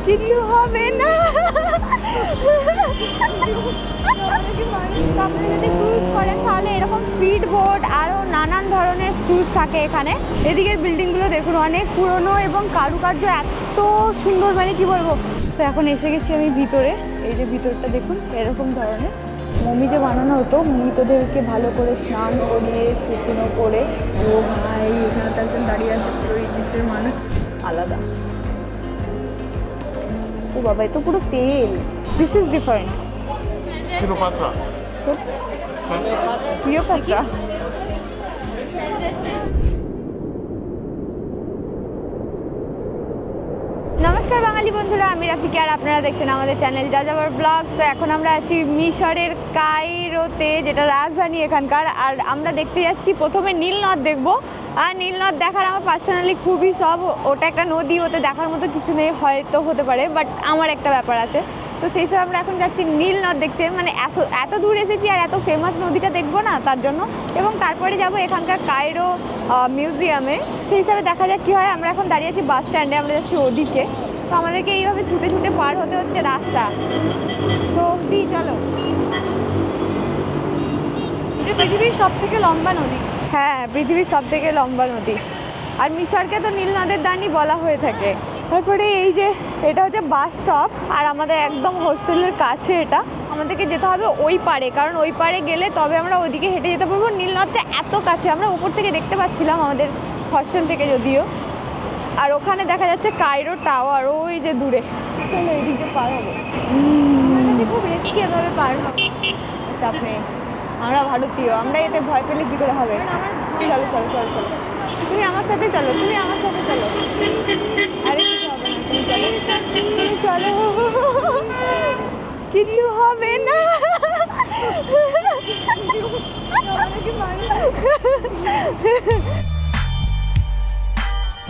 কিছু হবে না। আপনি যদি ক্রুজ করেন তাহলে এরকম স্পিড বোট আরও নানান ধরনের ক্রুজ থাকে এখানে। এদিকের বিল্ডিংগুলো দেখুন অনেক পুরনো এবং কারুকার্য এত সুন্দর, মানে কি বলবো। তো এখন এসে গেছি আমি ভিতরে। এই যে ভিতরটা দেখুন এরকম ধরনের মমি যে বানানো হতো, মৃতদেরকে ভালো করে স্নান করিয়ে শুকনো করে। ও ভাই, এখানে তো একজন দাঁড়িয়ে আছে পুরো ইজিপ্টের মানুষ, আলাদা। ও বাবা, এ তো পুরো তেল। This is different. Cleopatra. ক্লিওপাট্রা। নমস্কার বাঙালি বন্ধুরা, আমি রাফিকা আর আপনারা দেখছেন আমাদের চ্যানেল যাযাবর ব্লগস। তো এখন আমরা আছি মিশরের কায়রোতে, যেটা রাজধানী এখানকার। আর আমরা দেখতে যাচ্ছি প্রথমে নীল নদ দেখবো। আর নীল নদ দেখার আমার পার্সোনালি খুবই শখ। ওটা একটা নদী, ওতে দেখার মতো কিছু নেই, হয়তো হতে পারে, বাট আমার একটা ব্যাপার আছে। তো সেই হিসাবে আমরা এখন যাচ্ছি নীল নদ দেখতে। মানে এত দূর এসেছি আর এত ফেমাস নদীটা দেখবো না, তার জন্য। এবং তারপরে যাব এখানকার কায়রো মিউজিয়ামে। সেই হিসাবে দেখা যাক কী হয়। আমরা এখন দাঁড়িয়ে আছি বাস স্ট্যান্ডে, আমরা যাচ্ছি ওদিকে। তো আমাদেরকে এইভাবে ছুটে ছুটে পার হতে হচ্ছে রাস্তা। তো চলো। এটা পৃথিবীর সবথেকে লম্বা নদী। হ্যাঁ, পৃথিবীর সবথেকে লম্বা নদী। আর মিশরকে তো নীল নদের দানই বলা হয়ে থাকে। তারপরে এই যে এটা হচ্ছে বাস স্টপ, আর আমাদের একদম হোস্টেলের কাছে এটা। আমাদেরকে যেতে হবে ওই পারে, কারণ ওই পারে গেলে তবে আমরা ওইদিকে হেঁটে যেতে পারবো। নীল নদটা এত কাছে, আমরা উপর থেকে দেখতে পাচ্ছিলাম আমাদের হস্টেল থেকে যদিও। আর ওখানে দেখা যাচ্ছে কায়রো টাওয়ার, ওই যে দূরে। চলো এইদিকে পার হবো। খুব রিস্কি এভাবে পার হবে, চাপ নেই, আমরা ভারতীয়, আমরা এতে ভয় পেলে কী করে হবে। চলো চলো চলো চলো, তুমি আমার সাথে চলো, তুমি আমার সাথে চলো। আরে কিছু হবে না, তুমি চলো, তুমি চলো, কিছু হবে না।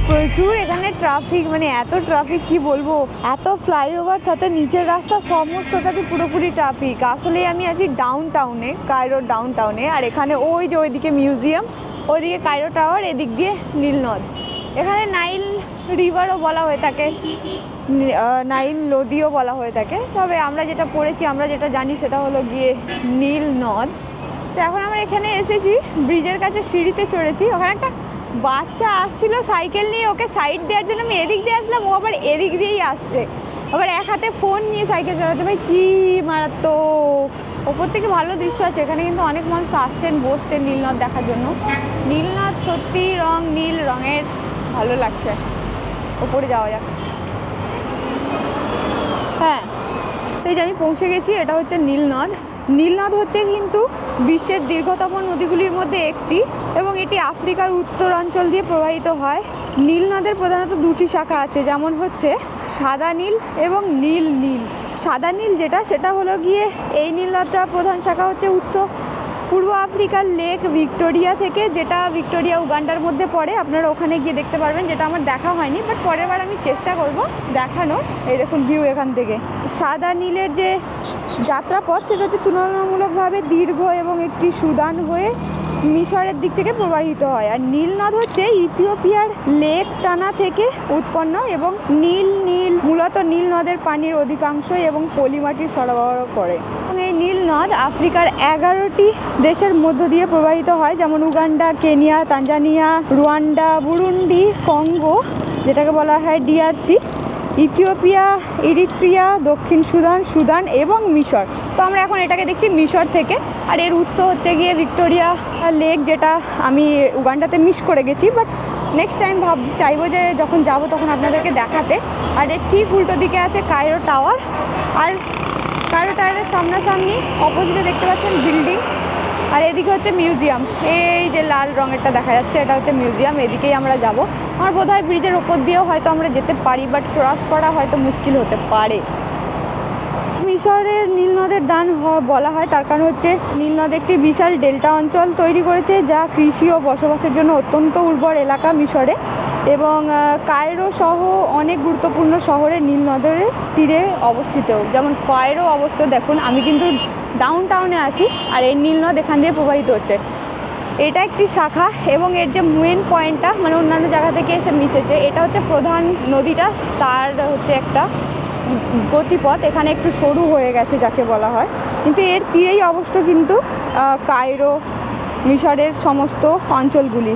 প্রচুর এখানে ট্রাফিক, মানে এত ট্রাফিক কি বলবো। এত ফ্লাইওভার, সাথে নিচের রাস্তা, সমস্তটাতে পুরোপুরি ট্রাফিক। আসলে আমি আছি ডাউন টাউনে, কায়রোর ডাউন টাউনে। আর এখানে ওই যে ওইদিকে মিউজিয়াম, ওইদিকে কায়রো টাওয়ার, এদিক দিয়ে নীল নদ। এখানে নাইল রিভারও বলা হয়ে থাকে, নাইল নদীও বলা হয়ে থাকে। তবে আমরা যেটা পড়েছি, আমরা যেটা জানি সেটা হলো গিয়ে নীল নদ। তো এখন আমরা এখানে এসেছি, ব্রিজের কাছে সিঁড়িতে চড়েছি। ওখানে একটা বাচ্চা আসছিল সাইকেল নিয়ে, ওকে সাইড দেওয়ার জন্য আমি এদিক দিয়ে আসলাম, ও আবার এদিক দিয়েই আসছে, আবার এক হাতে ফোন নিয়ে সাইকেল চালাতে। ভাই কি মারাত্মক। ওপর থেকে ভালো দৃশ্য আছে। এখানে কিন্তু অনেক মানুষ আসছেন, বসছেন নীল নদ দেখার জন্য। নীল নদ সত্যি নীল রঙের, ভালো লাগছে। ওপরে যাওয়া যাক। হ্যাঁ, এই যে আমি পৌঁছে গেছি, এটা হচ্ছে নীল নদ। নীল নদ হচ্ছে কিন্তু বিশ্বের দীর্ঘতম নদীগুলির মধ্যে একটি, এবং এটি আফ্রিকার উত্তরাঞ্চল দিয়ে প্রবাহিত হয়। নীল নদের প্রধানত দুটি শাখা আছে, যেমন হচ্ছে সাদা নীল এবং নীল নীল। সাদা নীল যেটা, সেটা হলো গিয়ে এই নীল নদটার প্রধান শাখা হচ্ছে উৎস পূর্ব আফ্রিকার লেক ভিক্টোরিয়া থেকে, যেটা ভিক্টোরিয়া উগান্ডার মধ্যে পড়ে। আপনারা ওখানে গিয়ে দেখতে পারবেন, যেটা আমার দেখা হয়নি, বাট পরের বার আমি চেষ্টা করব দেখানো। এই দেখুন ভিউ এখান থেকে। সাদা নীলের যে যাত্রাপথ, সেটা হচ্ছে তুলনামূলকভাবে দীর্ঘ এবং একটি সুদান হয়ে মিশরের দিক থেকে প্রবাহিত হয়। আর নীল নদ হচ্ছে ইথিওপিয়ার লেক টানা থেকে উৎপন্ন, এবং নীল মূলত নীল নদের পানির অধিকাংশই এবং পলিমাটি সরবরাহ করে। এবং এই নীল নদ আফ্রিকার 11টি দেশের মধ্য দিয়ে প্রবাহিত হয়, যেমন Uganda, Kenya, Tanzania, Rwanda, Burundi, Congo যেটাকে বলা হয় ডিআরসি, ইথিওপিয়া, ইরিত্রিয়া, দক্ষিণ সুদান এবং মিশর। তো আমরা এখন এটাকে দেখছি মিশর থেকে। আর এর উৎস হচ্ছে গিয়ে ভিক্টোরিয়া লেক, যেটা আমি উগান্ডাতে মিস করে গেছি, বাট নেক্সট টাইম চাইবো যে যখন যাব তখন আপনাদেরকে দেখাতে। আর এর ঠিক উল্টো দিকে আছে কায়রো টাওয়ার। আর কায়রো টাওয়ারের সামনাসামনি অপোজিটে দেখতে পাচ্ছেন বিল্ডিং, আর এদিকে হচ্ছে মিউজিয়াম। এই যে লাল রঙেরটা দেখা যাচ্ছে, এটা হচ্ছে মিউজিয়াম। এদিকেই আমরা যাব। আমার বোধ হয় ব্রিজের ওপর দিয়েও হয়তো আমরা যেতে পারি, বাট ক্রস করা হয়তো মুশকিল হতে পারে। মিশরের নীল নদের দান বলা হয়, তার কারণ হচ্ছে নীল নদ একটি বিশাল ডেল্টা অঞ্চল তৈরি করেছে, যা কৃষি ও বসবাসের জন্য অত্যন্ত উর্বর এলাকা মিশরে। এবং কায়রো সহ অনেক গুরুত্বপূর্ণ শহরে নীল নদের তীরে অবস্থিত, যেমন কায়রো অবশ্য দেখুন, আমি কিন্তু ডাউন টাউনে আছি, আর এই নীল নদ এখান দিয়ে প্রবাহিত হচ্ছে। এটা একটি শাখা, এবং এর যে মেন পয়েন্টটা, মানে অন্যান্য জায়গা থেকে এসে মিশেছে, এটা হচ্ছে প্রধান নদীটা, তার হচ্ছে একটা গতিপথ এখানে একটু সরু হয়ে গেছে যাকে বলা হয়, কিন্তু এর তীরেই অবস্থিত কিন্তু কায়রো, মিশরের সমস্ত অঞ্চলগুলি।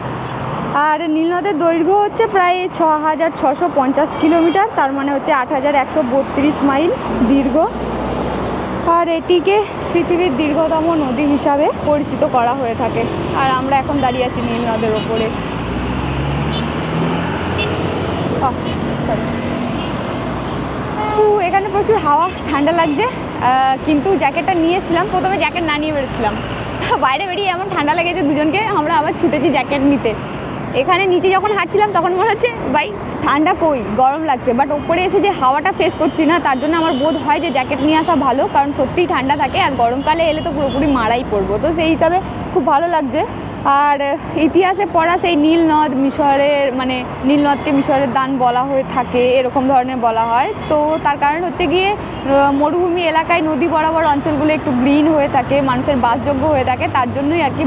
আর নীলনদের দৈর্ঘ্য হচ্ছে প্রায় 6650 কিলোমিটার, তার মানে হচ্ছে 8132 মাইল দীর্ঘ। আর এটিকে পৃথিবীর দীর্ঘতম নদী হিসাবে পরিচিত করা হয়ে থাকে। আর আমরা এখন দাঁড়িয়ে আছি নীল নদের ওপরে। এখানে প্রচুর হাওয়া, ঠান্ডা লাগছে, কিন্তু জ্যাকেটটা নিয়েছিলাম, প্রথমে জ্যাকেট না নিয়ে বেরোচ্ছিলাম, বাইরে বেরিয়ে এমন ঠান্ডা লেগেছে দুজনকে, আমরা আবার ছুটেছি জ্যাকেট নিতে। এখানে নিচে যখন হাঁটছিলাম তখন মনে হচ্ছে ভাই ঠান্ডা কই, গরম লাগছে, বাট ওপরে এসে যে হাওয়াটা ফেস করছি না, তার জন্য আমার বোধ হয় যে জ্যাকেট নিয়ে আসা ভালো, কারণ সত্যিই ঠান্ডা থাকে আর গরমকালে এলে তো পুরোপুরি মারাই পড়বো। তো সেই হিসাবে খুব ভালো লাগছে। আর ইতিহাসে পড়া সেই নীল নদ মিশরের, মানে নীল নদকে মিশরের দান বলা হয়ে থাকে, এরকম ধরনের বলা হয়। তো তার কারণ হচ্ছে গিয়ে মরুভূমি এলাকায় নদী বরাবর অঞ্চলগুলো একটু গ্রিন হয়ে থাকে, মানুষের বাসযোগ্য হয়ে থাকে, তার জন্যই আর কি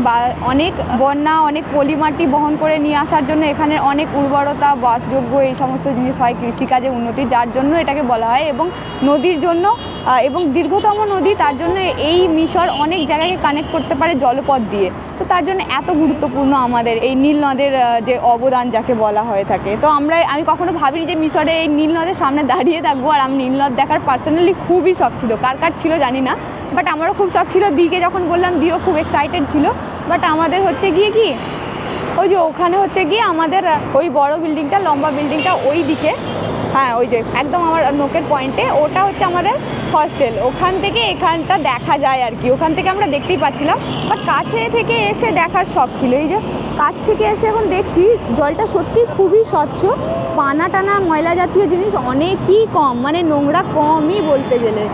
অনেক বন্যা, অনেক পলিমাটি বহন করে নিয়ে আসার জন্য এখানে অনেক উর্বরতা, বাসযোগ্য এই সমস্ত জিনিস হয়, কৃষিকাজে উন্নতি, যার জন্য এটাকে বলা হয়। এবং নদীর জন্য এবং দীর্ঘতম নদী, তার জন্য এই মিশর অনেক জায়গাকে কানেক্ট করতে পারে জলপথ দিয়ে। তো তার জন্য এত গুরুত্বপূর্ণ আমাদের এই নীল নদের যে অবদান যাকে বলা হয়ে থাকে। তো আমি কখনো ভাবিনি যে মিশরে এই নীল নদের সামনে দাঁড়িয়ে থাকবো। আর আমি নীল নদ দেখার পার্সোনালি খুবই শখ ছিল, কার কার ছিল জানি না, বাট আমারও খুব শখ ছিল। দিকে যখন বললাম দিও খুব এক্সাইটেড ছিল, বাট আমাদের হচ্ছে গিয়ে কি ওই যে ওখানে হচ্ছে গিয়ে আমাদের ওই বড় বিল্ডিংটা, লম্বা বিল্ডিংটা ওই দিকে, হ্যাঁ ওই যে একদম আমার নোকের পয়েন্টে, ওটা হচ্ছে আমাদের হস্টেল। ওখান থেকে এখানটা দেখা যায় আর কি, ওখান থেকে আমরা দেখতেই পাচ্ছিলাম, বাট কাছে থেকে এসে দেখার শখ ছিল। এই যে কাছ থেকে এসে এখন দেখছি জলটা সত্যি খুবই স্বচ্ছ, পানা টানা ময়লা জাতীয় জিনিস অনেকই কম, মানে নোংরা কমই বলতে গেলে।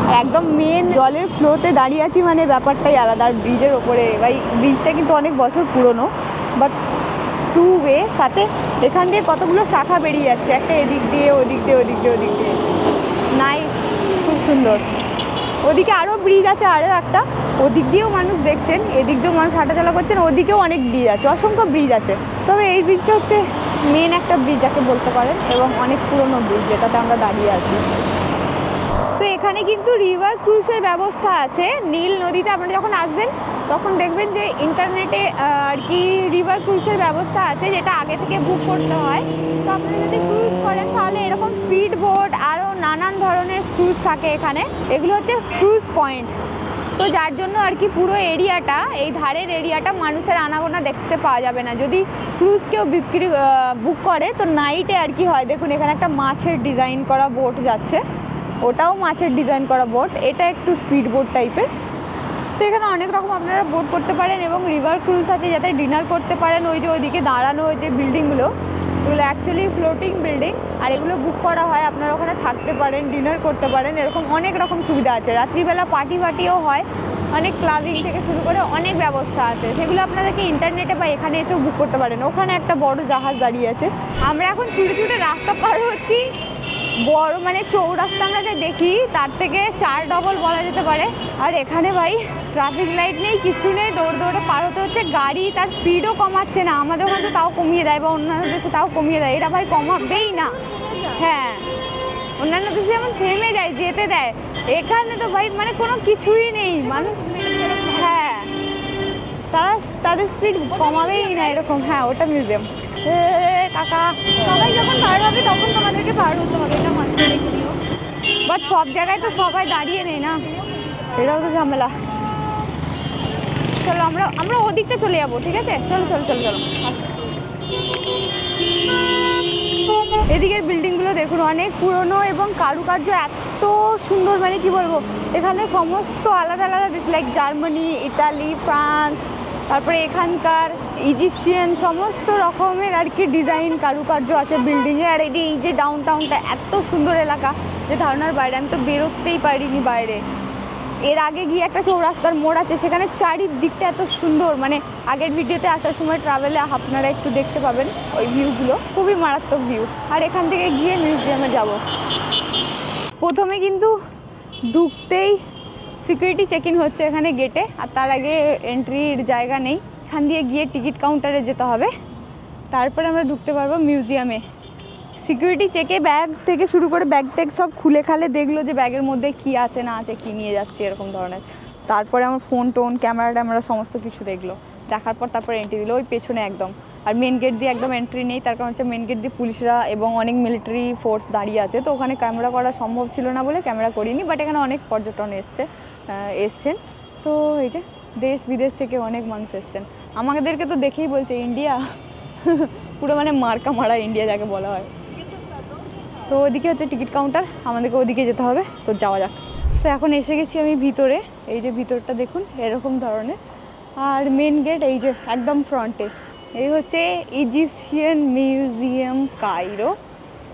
আর একদম মেন জলের ফ্লোতে দাঁড়িয়ে আছি, মানে ব্যাপারটাই আলাদা। আর ব্রিজের ওপরে, ভাই ব্রিজটা কিন্তু অনেক বছর পুরনো, বাট টু ওয়ে, সাথে এখান দিয়ে কতগুলো শাখা বেরিয়ে যাচ্ছে, একটা এদিক দিয়ে, ওদিক দিয়ে, ওদিক দিয়ে, ওদিক দিয়ে, নাইস, খুব সুন্দর। ওদিকে আরও ব্রিজ আছে, আরও একটা, ওদিক দিয়েও মানুষ দেখছেন, এদিক দিয়েও মানুষ হাঁটাচলা করছেন, ওদিকেও অনেক ব্রিজ আছে, অসংখ্য ব্রিজ আছে। তবে এই ব্রিজটা হচ্ছে মেন একটা ব্রিজ যাকে বলতে পারেন, এবং অনেক পুরনো ব্রিজ যেটাতে আমরা দাঁড়িয়ে আছি। তো এখানে কিন্তু রিভার ক্রুজের ব্যবস্থা আছে। নীল নদীতে আপনারা যখন আসবেন তখন দেখবেন যে ইন্টারনেটে আর কি রিভার ক্রুজের ব্যবস্থা আছে, যেটা আগে থেকে বুক করতে হয়। তো আপনারা যদি ক্রুজ করেন তাহলে এরকম স্পিড বোট, আরও নানান ধরনের ক্রুজ থাকে এখানে, এগুলো হচ্ছে ক্রুজ পয়েন্ট। তো যার জন্য আর কি পুরো এরিয়াটা, এই ধারের এরিয়াটা মানুষের আনাগোনা দেখতে পাওয়া যাবে না। যদি ক্রুজ কেউ বুক করে তো নাইটে আর কি হয়, দেখুন এখানে একটা মাছের ডিজাইন করা বোট যাচ্ছে, ওটাও মাছের ডিজাইন করা বোট, এটা একটু স্পিড বোট টাইপের। তো এখানে অনেক রকম আপনারা বোট করতে পারেন, এবং রিভার ক্রুজ আছে যাতে ডিনার করতে পারেন। ওই যে ওইদিকে দাঁড়ানো ওই যে বিল্ডিংগুলো, এগুলো অ্যাকচুয়ালি ফ্লোটিং বিল্ডিং, আর এগুলো বুক করা হয়, আপনারা ওখানে থাকতে পারেন, ডিনার করতে পারেন, এরকম অনেক রকম সুবিধা আছে। রাত্রিবেলা পার্টিও হয়, অনেক ক্লাবিং থেকে শুরু করে অনেক ব্যবস্থা আছে, সেগুলো আপনাদেরকে ইন্টারনেটে বা এখানে এসেও বুক করতে পারেন। ওখানে একটা বড় জাহাজ দাঁড়িয়ে আছে। আমরা এখন ছুটে ছুটে রাস্তা পার হচ্ছি, বড় মানে চৌরাস্তা আমরা যে দেখি তার থেকে 4 ডবল বলা যেতে পারে। আর এখানে ভাই ট্রাফিক লাইট নেই, কিছু নেই, দৌড় দৌড়ে পার হতে হচ্ছে। গাড়ি তার স্পিডও কমাচ্ছে না, আমাদের ওখানে তাও কমিয়ে দেয়, বা অন্যান্য দেশে তাও কমিয়ে দেয়, এটা ভাই কমাবেই না। হ্যাঁ, অন্যান্য দেশে যেমন থেমে যায়, যেতে দেয়, এখানে তো ভাই মানে কোনো কিছুই নেই, মানুষ, হ্যাঁ তাদের স্পিড কমাবেই না এরকম। হ্যাঁ, ওটা মিউজিয়াম। কাকা সবাই যখন পার হবে তখন তোমাদেরকে পার হতে হবে, এটা মাথায় রেখে দিও। বাট সব জায়গায় তো সবাই দাঁড়িয়ে নেই না, এটাও তো ঝামেলা। চলো আমরা ওদিকটা চলে যাবো, ঠিক আছে? চলো চলো চলো চলো। এদিকের বিল্ডিংগুলো দেখুন, অনেক পুরনো এবং কারুকার্য এত সুন্দর, মানে কি বলবো, এখানে সমস্ত আলাদা আলাদা দেশ, লাইক জার্মানি, ইতালি, ফ্রান্স, তারপরে এখানকার ইজিপশিয়ান, সমস্ত রকমের আর কি ডিজাইন কারুকার্য আছে বিল্ডিংয়ে। আর এই যে ডাউন টাউনটা এত সুন্দর এলাকা যে ধারণার বাইরে, আমি তো বেরোতেই পারিনি বাইরে। এর আগে গিয়ে একটা চৌরাস্তার মোড় আছে, সেখানে চারিদিকটা এত সুন্দর, মানে আগের ভিডিওতে আসার সময় ট্রাভেলে আপনারা একটু দেখতে পাবেন ওই ভিউগুলো, খুবই মারাত্মক ভিউ। আর এখান থেকে গিয়ে মিউজিয়ামে যাব। প্রথমে কিন্তু ঢুকতেই সিকিউরিটি চেক ইন হচ্ছে এখানে গেটে, আর তার আগে এন্ট্রির জায়গা নেই, এখান দিয়ে গিয়ে টিকিট কাউন্টারে যেতে হবে, তারপরে আমরা ঢুকতে পারবো মিউজিয়ামে। সিকিউরিটি চেকে ব্যাগ থেকে শুরু করে ব্যাগ ট্যাগ সব খুলে খালে দেখলো যে ব্যাগের মধ্যে কি আছে না আছে, কি নিয়ে যাচ্ছে এরকম ধরনের। তারপরে আমার ফোন টোন ক্যামেরা ট্যামেরা সমস্ত কিছু দেখলো, দেখার পর তারপরে এন্ট্রি দিল ওই পেছনে একদম। আর মেন গেট দিয়ে একদম এন্ট্রি নেই, তার কারণ হচ্ছে মেন গেট দিয়ে পুলিশরা এবং অনেক মিলিটারি ফোর্স দাঁড়িয়ে আছে, তো ওখানে ক্যামেরা করা সম্ভব ছিল না বলে ক্যামেরা করিনি। বাট এখানে অনেক পর্যটন এসছেন, তো এই যে দেশ বিদেশ থেকে অনেক মানুষ এসছেন। আমাদেরকে তো দেখেই বলছে ইন্ডিয়া, পুরো মানে মার্কা মারা ইন্ডিয়া যাকে বলা হয়। তো ওদিকে হচ্ছে টিকিট কাউন্টার, আমাদেরকে ওদিকে যেতে হবে, তো যাওয়া যাক। তো এখন এসে গেছি আমি ভিতরে, এই যে ভিতরটা দেখুন এরকম ধরনের। আর মেন গেট এই যে একদম ফ্রন্টে, এই হচ্ছে ইজিপশিয়ান মিউজিয়াম কায়রো।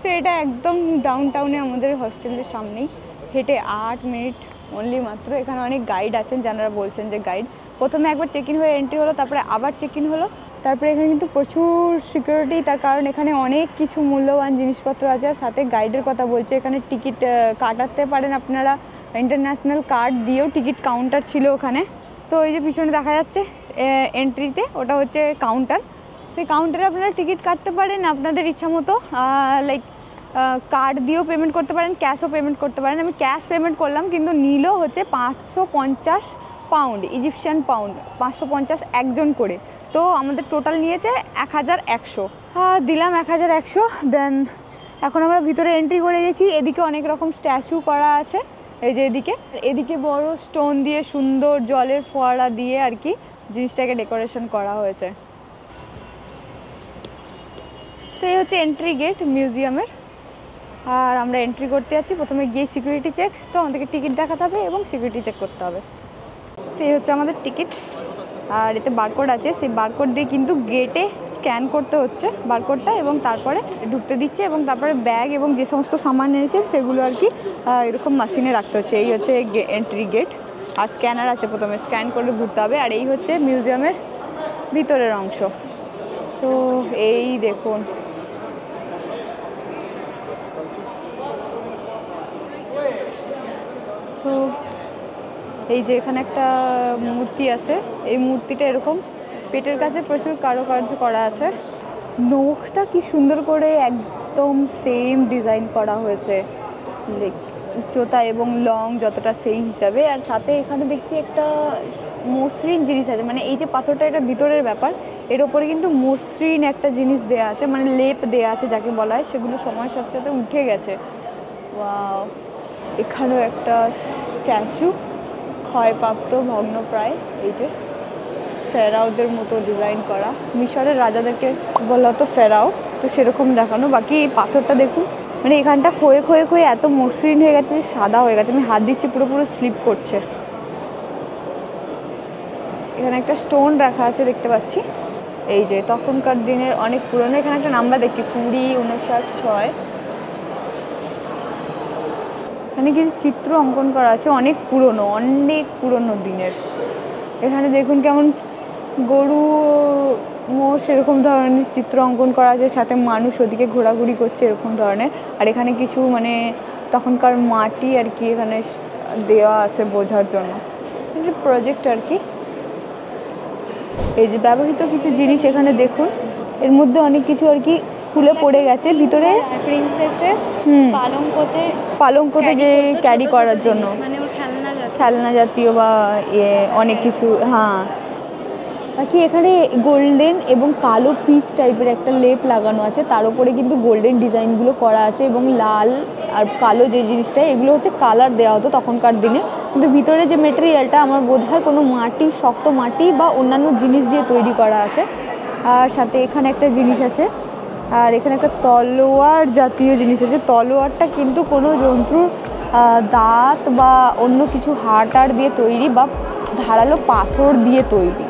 তো এটা একদম ডাউন টাউনে আমাদের হস্টেলের সামনেই, হেঁটে 8 মিনিট অনলি মাত্র। এখানে অনেক গাইড আছেন যারা বলছেন যে গাইড। প্রথমে একবার চেক ইন হয়ে এন্ট্রি হলো, তারপরে আবার চেক ইন হলো, তারপরে এখানে কিন্তু প্রচুর সিকিউরিটি, তার কারণ এখানে অনেক কিছু মূল্যবান জিনিসপত্র আছে। সাথে গাইডের কথা বলছে, এখানে টিকিট কাটাতে পারেন আপনারা, ইন্টারন্যাশনাল কার্ড দিয়েও টিকিট কাউন্টার ছিল ওখানে। তো এই যে পিছনে দেখা যাচ্ছে এন্ট্রিতে, ওটা হচ্ছে কাউন্টার। সেই কাউন্টারে আপনারা টিকিট কাটতে পারেন আপনাদের ইচ্ছা মতো, লাইক কার্ড দিয়েও পেমেন্ট করতে পারেন, ক্যাশও পেমেন্ট করতে পারেন। আমি ক্যাশ পেমেন্ট করলাম, কিন্তু নিল হচ্ছে 550 পাউন্ড, ইজিপশিয়ান পাউন্ড 550 একজন করে। তো আমাদের টোটাল নিয়েছে 1100। দিলাম 1100। দেন এখন আমরা ভিতরে এন্ট্রি করে গেছি। এদিকে অনেক রকম স্ট্যাচু করা আছে, এই যে এদিকে বড় স্টোন দিয়ে সুন্দর জলের ফোয়ারা দিয়ে আর কি জিনিসটাকে ডেকোরেশন করা হয়েছে। তো এই হচ্ছে এন্ট্রি গেট মিউজিয়ামের। আর আমরা এন্ট্রি করতে যাচ্ছি, প্রথমে গিয়ে সিকিউরিটি চেক, তো আমাদেরকে টিকিট দেখাতে হবে এবং সিকিউরিটি চেক করতে হবে। তো এই হচ্ছে আমাদের টিকিট, আর এতে বারকোড আছে, সেই বারকোড দিয়ে কিন্তু গেটে স্ক্যান করতে হচ্ছে বারকোডটা, এবং তারপরে ঢুকতে দিচ্ছে, এবং তারপরে ব্যাগ এবং যে সমস্ত সামান এনেছেন সেগুলো আর কি এরকম মেশিনে রাখতে হচ্ছে। এই হচ্ছে এন্ট্রি গেট, আর স্ক্যানার আছে, প্রথমে স্ক্যান করে ঘুরতে হবে। আর এই হচ্ছে মিউজিয়ামের ভিতরের অংশ। তো এই দেখুন, তো এই যে এখানে একটা মূর্তি আছে, এই মূর্তিটা এরকম পেটের কাছে প্রচুর কারুকার্য করা আছে। নখটা কি সুন্দর করে একদম সেম ডিজাইন করা হয়েছে, উচ্চতা এবং লং যতটা সেই হিসাবে। আর সাথে এখানে দেখছি একটা মসৃণ জিনিস আছে, মানে এই যে পাথরটা এটা ভিতরের ব্যাপার, এর ওপরে কিন্তু মসৃণ একটা জিনিস দেয়া আছে, মানে লেপ দেয়া আছে যাকে বলা হয়, সেগুলো সময়ের সাথে সাথে উঠে গেছে। ওয়াও, এখানেও একটা স্ট্যাচু ক্ষয়প্রাপ্ত ভগ্নপ্রায়, এই যে ফেরাওদের মতো ডিজাইন করা, মিশরের রাজাদেরকে বলা হতো ফেরাও, তো সেরকম দেখানো। বাকি এই পাথরটা দেখুন, মানে এখানটা ক্ষয়ে ক্ষয়ে ক্ষয়ে এত মসৃণ হয়ে গেছে যে সাদা হয়ে গেছে, আমি হাত দিচ্ছি পুরো স্লিপ করছে। এখানে একটা স্টোন রাখা আছে দেখতে পাচ্ছি, এই যে তখনকার দিনের অনেক পুরনো। এখানে একটা নাম্বার দেখছি 2059-6। এখানে কিছু চিত্র অঙ্কন করা আছে, অনেক পুরনো দিনের। এখানে দেখুন কেমন গরু মোষ এরকম ধরনের চিত্র অঙ্কন করা আছে, সাথে মানুষ ওদিকে ঘোরাঘুরি করছে এরকম ধরনের। আর এখানে কিছু মানে তখনকার মাটি আর কি এখানে দেওয়া আছে বোঝার জন্য, প্রজেক্ট আর কি। এই যে ব্যবহৃত কিছু জিনিস এখানে দেখুন, এর মধ্যে অনেক কিছু আর কি খুলে পড়ে গেছে ভিতরে। প্রিন্সেসের পালঙ্কতে যে ক্যারি করার জন্য, মানে ওর খেলনা জাতীয় বা অনেক কিছু। হ্যাঁ, বাকি এখানে গোল্ডেন এবং কালো পিচ টাইপের একটা লেপ লাগানো আছে, তার উপরে কিন্তু গোল্ডেন ডিজাইনগুলো করা আছে, এবং লাল আর কালো যে জিনিসটা এগুলো হচ্ছে কালার দেওয়া হতো তখনকার দিনে। কিন্তু ভিতরে যে মেটেরিয়ালটা আমার বোধ হয় কোনো মাটি, শক্ত মাটি বা অন্যান্য জিনিস দিয়ে তৈরি করা আছে। আর সাথে এখানে একটা জিনিস আছে, আর এখানে একটা তলোয়ার জাতীয় জিনিস আছে। তলোয়ারটা কিন্তু কোনো জন্তুর দাঁত বা অন্য কিছু হাড় দিয়ে তৈরি বা ধারালো পাথর দিয়ে তৈরি,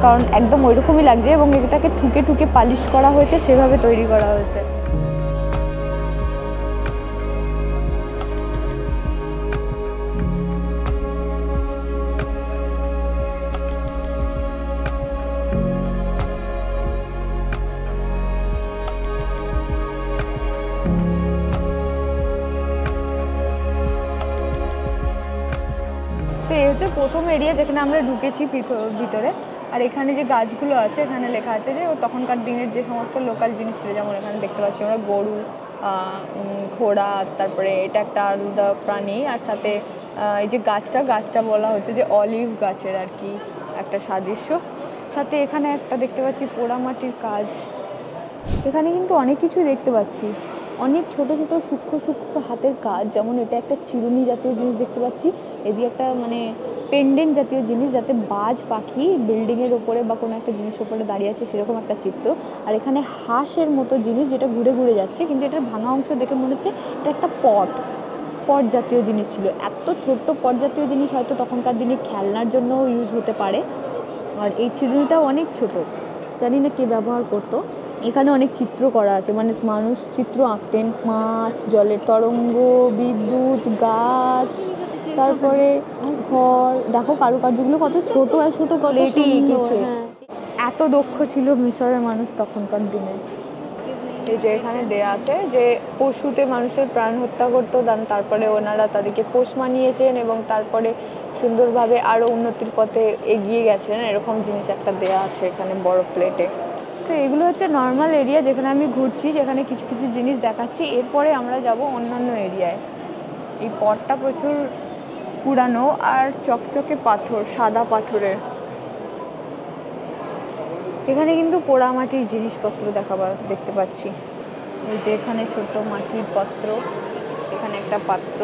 কারণ একদম ওইরকমই লাগছে, এবং এটাকে ঠুকে ঠুকে পালিশ করা হয়েছে, সেভাবে তৈরি করা হয়েছে। তো এই হচ্ছে প্রথম এরিয়া যেখানে আমরা ঢুকেছি ভিতরে। আর এখানে যে গাছগুলো আছে, এখানে লেখা আছে যে তখনকার দিনের যে সমস্ত লোকাল জিনিস ছিল, যেমন এখানে দেখতে পাচ্ছি আমরা গরু, ঘোড়া, তারপরে এটা একটা আলাদা প্রাণী, আর সাথে এই যে গাছটা বলা হচ্ছে যে অলিভ গাছের আর কি একটা সাদৃশ্য। সাথে এখানে একটা দেখতে পাচ্ছি পোড়ামাটির কাজ। এখানে কিন্তু অনেক কিছু দেখতে পাচ্ছি, অনেক ছোট ছোট সূক্ষ্ম হাতের কাজ, যেমন এটা একটা চিরুনি জাতীয় জিনিস দেখতে পাচ্ছি, এদিকে একটা মানে পেন্ডেন্ট জাতীয় জিনিস, যাতে বাজ পাখি বিল্ডিংয়ের ওপরে বা কোনো একটা জিনিস ওপরে দাঁড়িয়ে আছে সেরকম একটা চিত্র। আর এখানে হাঁসের মতো জিনিস যেটা ঘুরে ঘুরে যাচ্ছে, কিন্তু এটার ভাঙা অংশ দেখে মনে হচ্ছে এটা একটা পট জাতীয় জিনিস ছিল। এত ছোট্ট পট জাতীয় জিনিস হয়তো তখনকার দিনে খেলনার জন্য ইউজ হতে পারে। আর এই চিরুনিটাও অনেক ছোট, জানি না কে ব্যবহার করতো। এখানে অনেক চিত্র করা আছে, মানে মানুষ চিত্র আঁকতেন, মাছ, জলের তরঙ্গ, বিদ্যুৎ, গাছ, তারপরে ঘর। দেখো কারুকার্যগুলো কত ছোট আর ছোট প্লেটে এঁকেছে। এত দক্ষ ছিল মিশরের মানুষ তখনকার দিনে। এই যে এখানে দেয়া আছে যে পশুতে মানুষের প্রাণ হত্যা করতো, তারপরে ওনারা তাদেরকে পোষ মানিয়েছেন এবং তারপরে সুন্দরভাবে আরও উন্নতির পথে এগিয়ে গেছেন, এরকম জিনিস একটা দেয়া আছে এখানে বড় প্লেটে। তো এগুলো হচ্ছে নর্মাল এরিয়া যেখানে আমি ঘুরছি, যেখানে কিছু কিছু জিনিস দেখাচ্ছি। এরপরে আমরা যাব অন্যান্য এরিয়ায়। এই পথটা প্রচুর পুরানো আর চকচকে পাথর, সাদা পাথরের। এখানে কিন্তু পোড়ামাটির জিনিসপত্র দেখতে পাচ্ছি। এই যে এখানে ছোট মাটির পাত্র, এখানে একটা পাত্র,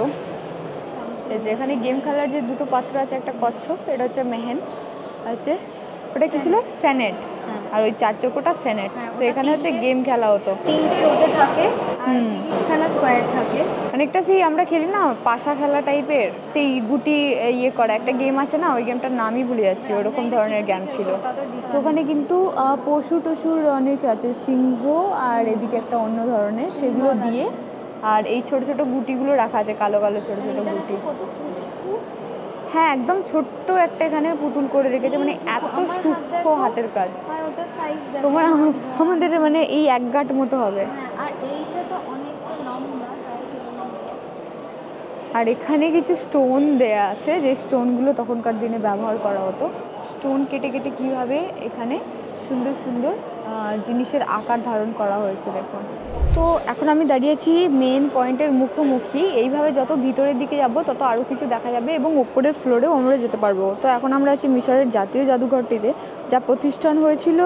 এই যে এখানে গেম খেলার যে দুটো পাত্র আছে, একটা কচ্ছপ, এটা হচ্ছে মেহেন আছে, ওটা কি ছিল সেনেট, আর ওই চার চৌকোটা সেনেট। তো এখানে হচ্ছে গেম খেলা হতো, 3টে রোতে থাকে আর 30খানা স্কোয়ার থাকে। অনেকটা সেই আমরা খেলি না পাশা খেলা টাইপের, সেই গুটি ইয়ে করা একটা গেম আছে না, ওই গেমটার নামই ভুলে যাচ্ছি, ওরকম ধরনের গেম ছিল। তো ওখানে কিন্তু পশু টশুর অনেক আছে, সিংহ আর এদিকে একটা অন্য ধরনের, সেগুলো দিয়ে আর এই ছোট ছোট গুটিগুলো রাখা আছে, কালো কালো ছোট ছোট গুটি। হ্যাঁ একদম ছোট্ট একটা এখানে পুতুল করে রেখেছে, মানে এত সূক্ষ্ম হাতের কাজ। আর ওটার সাইজ দেখো, তোমার আমাদের মানে এই এক গাঁট মতো হবে। আর এইটা তো অনেকটা লম্বা। আর এখানে কিছু স্টোন দেয়া আছে, যে স্টোনগুলো তখনকার দিনে ব্যবহার করা হতো। স্টোন কেটে কেটে কীভাবে এখানে সুন্দর সুন্দর জিনিসের আকার ধারণ করা হয়েছে দেখুন। তো এখন আমি দাঁড়িয়েছি মেন পয়েন্টের মুখোমুখি। এইভাবে যত ভিতরের দিকে যাব তত আরও কিছু দেখা যাবে এবং ওপরের ফ্লোরেও আমরা যেতে পারবো। তো এখন আমরা আছি মিশরের জাতীয় জাদুঘরটিতে, যা প্রতিষ্ঠিত হয়েছিল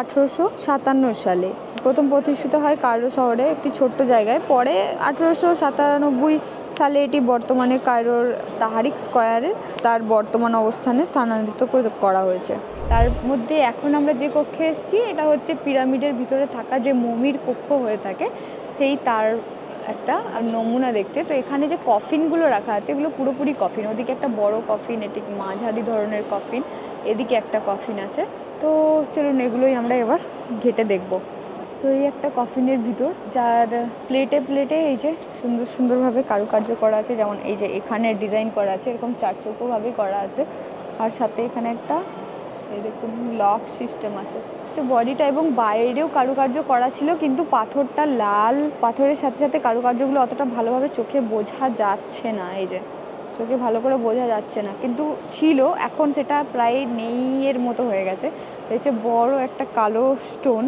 1857 সালে। প্রথম প্রতিষ্ঠিত হয় কায়রো শহরে একটি ছোট্ট জায়গায়, পরে 1897 সালে এটি বর্তমানে কায়রোর তাহারিক স্কোয়ারে তার বর্তমান অবস্থানে স্থানান্তরিত করা হয়েছে। তার মধ্যে এখন আমরা যে কক্ষে এসেছি, এটা হচ্ছে পিরামিডের ভিতরে থাকা যে মমির কক্ষ হয়ে থাকে, সেই তার একটা নমুনা দেখতে। তো এখানে যে কফিনগুলো রাখা আছে, এগুলো পুরোপুরি কফিন। ওদিকে একটা বড় কফিন, এটি মাঝারি ধরনের কফিন, এদিকে একটা কফিন আছে। তো চলুন এগুলোই আমরা এবার ঘেটে দেখব। তো এই একটা কফিনের ভিতর, যার প্লেটে প্লেটে এই যে সুন্দর সুন্দরভাবে কারুকার্য করা আছে, যেমন এই যে এখানে ডিজাইন করা আছে, এরকম চারচৌকোভাবে করা আছে। আর সাথে এখানে একটা এই দেখুন লক সিস্টেম আছে। বডিটা এবং বাইরেও কারুকার্য করা ছিল, কিন্তু পাথরটা লাল, পাথরের সাথে সাথে কারুকার্যগুলো অতটা ভালোভাবে চোখে বোঝা যাচ্ছে না। এই যে চোখে ভালো করে বোঝা যাচ্ছে না, কিন্তু ছিল, এখন সেটা প্রায় নেই এর মতো হয়ে গেছে। এই যে বড় একটা কালো স্টোন,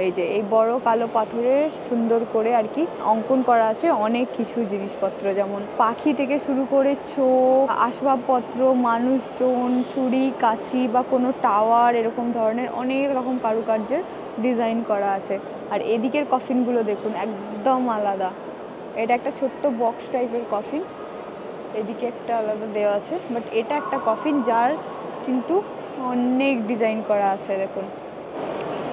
এই যে এই বড় কালো পাথরের সুন্দর করে আর কি অঙ্কন করা আছে অনেক কিছু জিনিসপত্র, যেমন পাখি থেকে শুরু করে চোখ, আসবাবপত্র, মানুষজন, ছুরি, কাঁচি বা কোনো টাওয়ার, এরকম ধরনের অনেক রকম কারুকার্যের ডিজাইন করা আছে। আর এদিকের কফিনগুলো দেখুন একদম আলাদা, এটা একটা ছোট্ট বক্স টাইপের কফিন, এদিকে একটা আলাদা দেওয়া আছে, বাট এটা একটা কফিন যার কিন্তু অনেক ডিজাইন করা আছে দেখুন।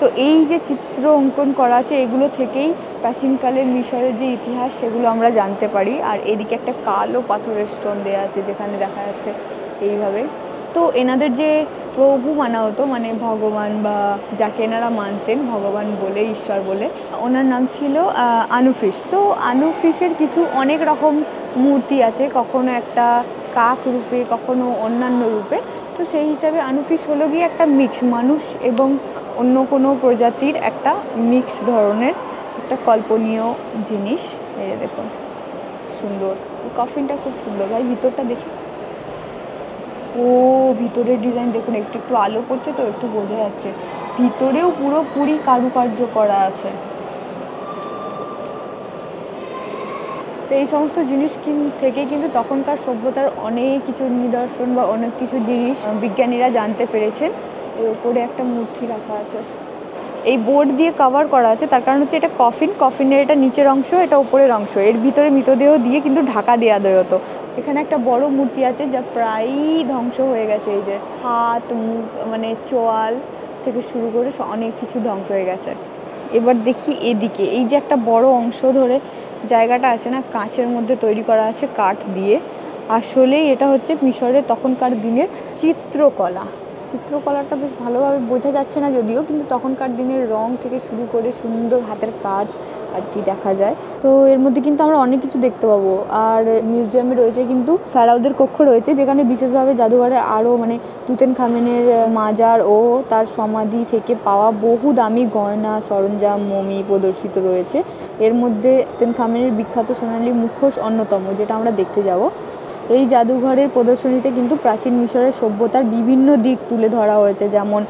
তো এই যে চিত্র অঙ্কন করা আছে, এগুলো থেকেই প্রাচীনকালের মিশরের যে ইতিহাস সেগুলো আমরা জানতে পারি। আর এদিকে একটা কালো পাথরের স্টোন দেওয়া আছে, যেখানে দেখা যাচ্ছে এইভাবে। তো এনাদের যে প্রভু মানা হতো, মানে ভগবান বা যাকে এনারা মানতেন ভগবান বলে, ঈশ্বর বলে, ওনার নাম ছিল আনুফিস। তো আনুফিসের কিছু অনেক রকম মূর্তি আছে, কখনো একটা কাক রূপে, কখনো অন্যান্য রূপে। তো সেই হিসাবে আনুফিস হলো গিয়ে একটা মিক্স, মানুষ এবং অন্য কোনো প্রজাতির একটা মিক্স ধরনের একটা কল্পনীয় জিনিস। এই যে দেখুন সুন্দর, কফিনটা খুব সুন্দর ভাই, ভিতরটা দেখি। ও ভিতরের ডিজাইন দেখুন, একটু একটু আলো পড়ছে তো একটু বোঝা যাচ্ছে, ভিতরেও পুরোপুরি কারুকার্য করা আছে। তো এই সমস্ত জিনিস থেকে কিন্তু তখনকার সভ্যতার অনেক কিছু নিদর্শন বা অনেক কিছু জিনিস বিজ্ঞানীরা জানতে পেরেছেন। এর উপরে একটা মূর্তি রাখা আছে, এই বোর্ড দিয়ে কভার করা আছে, তার কারণ হচ্ছে এটা কফিনের এটা নিচের অংশ, এটা উপরের অংশ, এর ভিতরে মৃতদেহ দিয়ে কিন্তু ঢাকা দেওয়া হতো। এখানে একটা বড় মূর্তি আছে যা প্রায়ই ধ্বংস হয়ে গেছে, এই যে হাত মুখ মানে চোয়াল থেকে শুরু করে অনেক কিছু ধ্বংস হয়ে গেছে। এবার দেখি এদিকে এই যে একটা বড় অংশ ধরে জায়গাটা আছে না, কাঁচের মধ্যে তৈরি করা আছে কাঠ দিয়ে। আসলেই এটা হচ্ছে মিশরের তখনকার দিনের চিত্রকলাটা বেশ ভালোভাবে বোঝা যাচ্ছে না যদিও, কিন্তু তখনকার দিনের রং থেকে শুরু করে সুন্দর হাতের কাজ আর কি দেখা যায়। তো এর মধ্যে কিন্তু আমরা অনেক কিছু দেখতে পাবো। আর মিউজিয়ামে রয়েছে কিন্তু ফেরাওদের কক্ষ রয়েছে, যেখানে বিশেষভাবে জাদুঘরে আরও মানে তুতেনখামেনের মাজার ও তার সমাধি থেকে পাওয়া বহু দামি গয়না সরঞ্জাম মমি প্রদর্শিত রয়েছে। এর মধ্যে তুতেনখামেনের বিখ্যাত সোনালী মুখোশ অন্যতম, যেটা আমরা দেখতে যাব। এই জাদুঘরের প্রদর্শনীতে কিন্তু প্রাচীন মিশরের সভ্যতার বিভিন্ন দিক তুলে ধরা হয়েছে, যেমন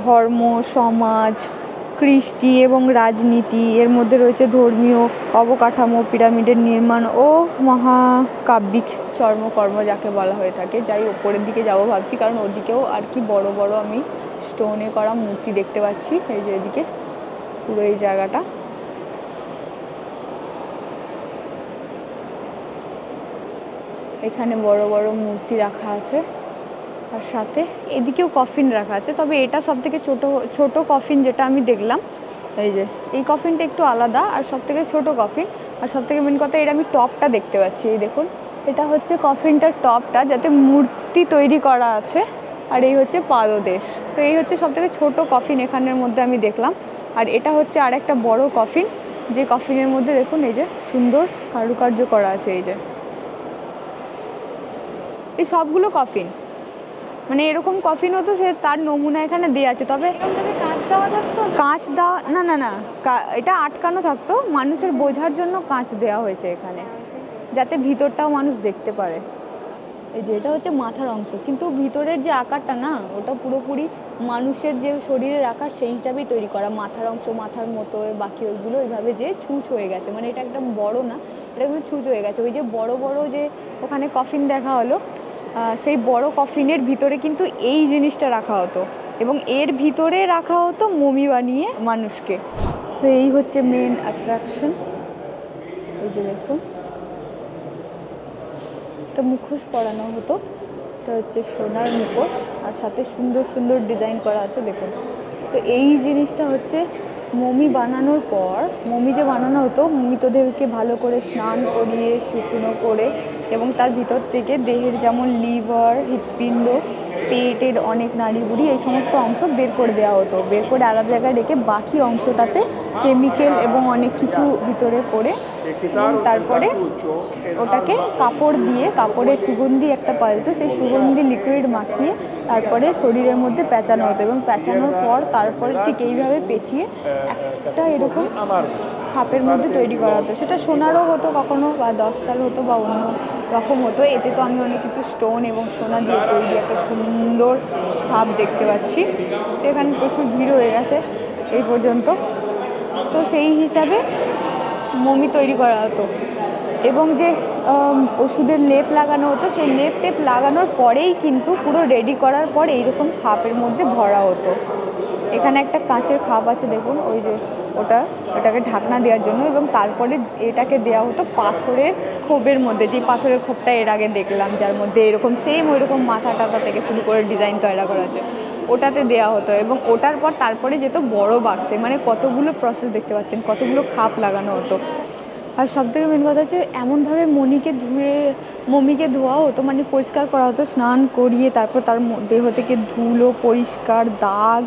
ধর্ম, সমাজ, কৃষ্টি এবং রাজনীতি। এর মধ্যে রয়েছে ধর্মীয় অবকাঠামো, পিরামিডের নির্মাণ ও মহাকাব্যিক চর্মকর্ম যাকে বলা হয়ে থাকে। যাই ওপরের দিকে যাব ভাবছি, কারণ ওদিকেও আর কি বড় বড় আমি স্টোনে করা মূর্তি দেখতে পাচ্ছি। এই যে এদিকে পুরো এই জায়গাটা, এখানে বড় বড় মূর্তি রাখা আছে, আর সাথে এদিকেও কফিন রাখা আছে। তবে এটা সব থেকে ছোট কফিন যেটা আমি দেখলাম, এই যে এই কফিনটা একটু আলাদা, আর সব থেকে ছোটো কফিন। আর সব থেকে মেন কথা, এটা আমি টপটা দেখতে পাচ্ছি, এই দেখুন এটা হচ্ছে কফিনটার টপটা, যাতে মূর্তি তৈরি করা আছে। আর এই হচ্ছে পাদদেশ। তো এই হচ্ছে সব থেকে ছোটো কফিন এখানের মধ্যে আমি দেখলাম। আর এটা হচ্ছে আর একটা বড় কফিন, যে কফিনের মধ্যে দেখুন এই যে সুন্দর কারুকার্য করা আছে। এই যে এই সবগুলো কফিন, মানে এরকম কফিন হতো, সে তার নমুনা এখানে দেওয়া আছে। তবে কাঁচ দেওয়া থাকতো, কাঁচ দেওয়া না, এটা আটকানো থাকতো, মানুষের বোঝার জন্য কাঁচ দেওয়া হয়েছে এখানে, যাতে ভিতরটাও মানুষ দেখতে পারে। এই যে এটা হচ্ছে মাথার অংশ, কিন্তু ভিতরের যে আকারটা না, ওটা পুরোপুরি মানুষের যে শরীরের আকার সেই হিসাবেই তৈরি করা। মাথার অংশ মাথার মতো, বাকি ওইগুলো ওইভাবে যে ছুঁচ হয়ে গেছে, মানে এটা একদম বড় না, এটা একদম ছুঁচ হয়ে গেছে। ওই যে বড় বড় যে ওখানে কফিন দেখা হলো, সেই বড় কফিনের ভিতরে কিন্তু এই জিনিসটা রাখা হতো, এবং এর ভিতরে রাখা হতো মমি বানিয়ে মানুষকে। তো এই হচ্ছে মেন অ্যাট্রাকশন। এই যে দেখুন, একটা মুখোশ পরানো হতো, এটা হচ্ছে সোনার মুখোশ, আর সাথে সুন্দর সুন্দর ডিজাইন করা আছে দেখুন। তো এই জিনিসটা হচ্ছে মমি বানানোর পর, মমি যে বানানো হতো, মৃতদেহকে ভালো করে স্নান করিয়ে শুকনো করে, এবং তার ভিতর থেকে দেহের যেমন লিভার, হৃৎপিণ্ড, পেটের অনেক নাড়িভুড়ি, এই সমস্ত অংশ বের করে দেওয়া হতো। বের করে আলাদা জায়গায় রেখে বাকি অংশটাতে কেমিক্যাল এবং অনেক কিছু ভিতরে করে, এবং তারপরে ওটাকে কাপড় দিয়ে, কাপড়ের সুগন্ধি একটা পাওয়া যেত, সেই সুগন্ধি লিকুইড মাখিয়ে তারপরে শরীরের মধ্যে পেঁচানো হতো, এবং পেঁচানোর পর তারপরে ঠিক এইভাবে পেঁচিয়ে একটা এরকম খাপের মধ্যে তৈরি করা হতো। সেটা সোনারও হতো কখনো, বা দস্তার হতো, বা অন্য রকম হতো। এতে তো আমি অনেক কিছু স্টোন এবং সোনা দিয়ে তৈরি একটা সুন্দর খাপ দেখতে পাচ্ছি। তো এখানে প্রচুর ভিড় হয়ে গেছে এই পর্যন্ত। তো সেই হিসাবে মমি তৈরি করা হতো, এবং যে ওষুধের লেপ লাগানো হতো, সেই টেপ লাগানোর পরেই কিন্তু পুরো রেডি করার পর এইরকম খাপের মধ্যে ভরা হতো। এখানে একটা কাঁচের খাপ আছে দেখুন, ওই যে ওটাকে ঢাকনা দেওয়ার জন্য, এবং তারপরে এটাকে দেওয়া হতো পাথরের খোপের মধ্যে, যে পাথরের খোপটা এর আগে দেখলাম, যার মধ্যে এরকম সেম ওই রকম মাথা টাথা থেকে শুরু করে ডিজাইন তৈরি করা আছে, ওটাতে দেওয়া হতো। এবং ওটার পর তারপরে যেত বড় বাক্সে, মানে কতগুলো প্রসেস দেখতে পাচ্ছেন, কতগুলো খাপ লাগানো হতো। আর সবথেকে মেন কথা হচ্ছে, এমনভাবে মমিকে ধোয়া হতো, মানে পরিষ্কার করা হতো, স্নান করিয়ে তারপর তার দেহ থেকে ধুলো, পরিষ্কার দাগ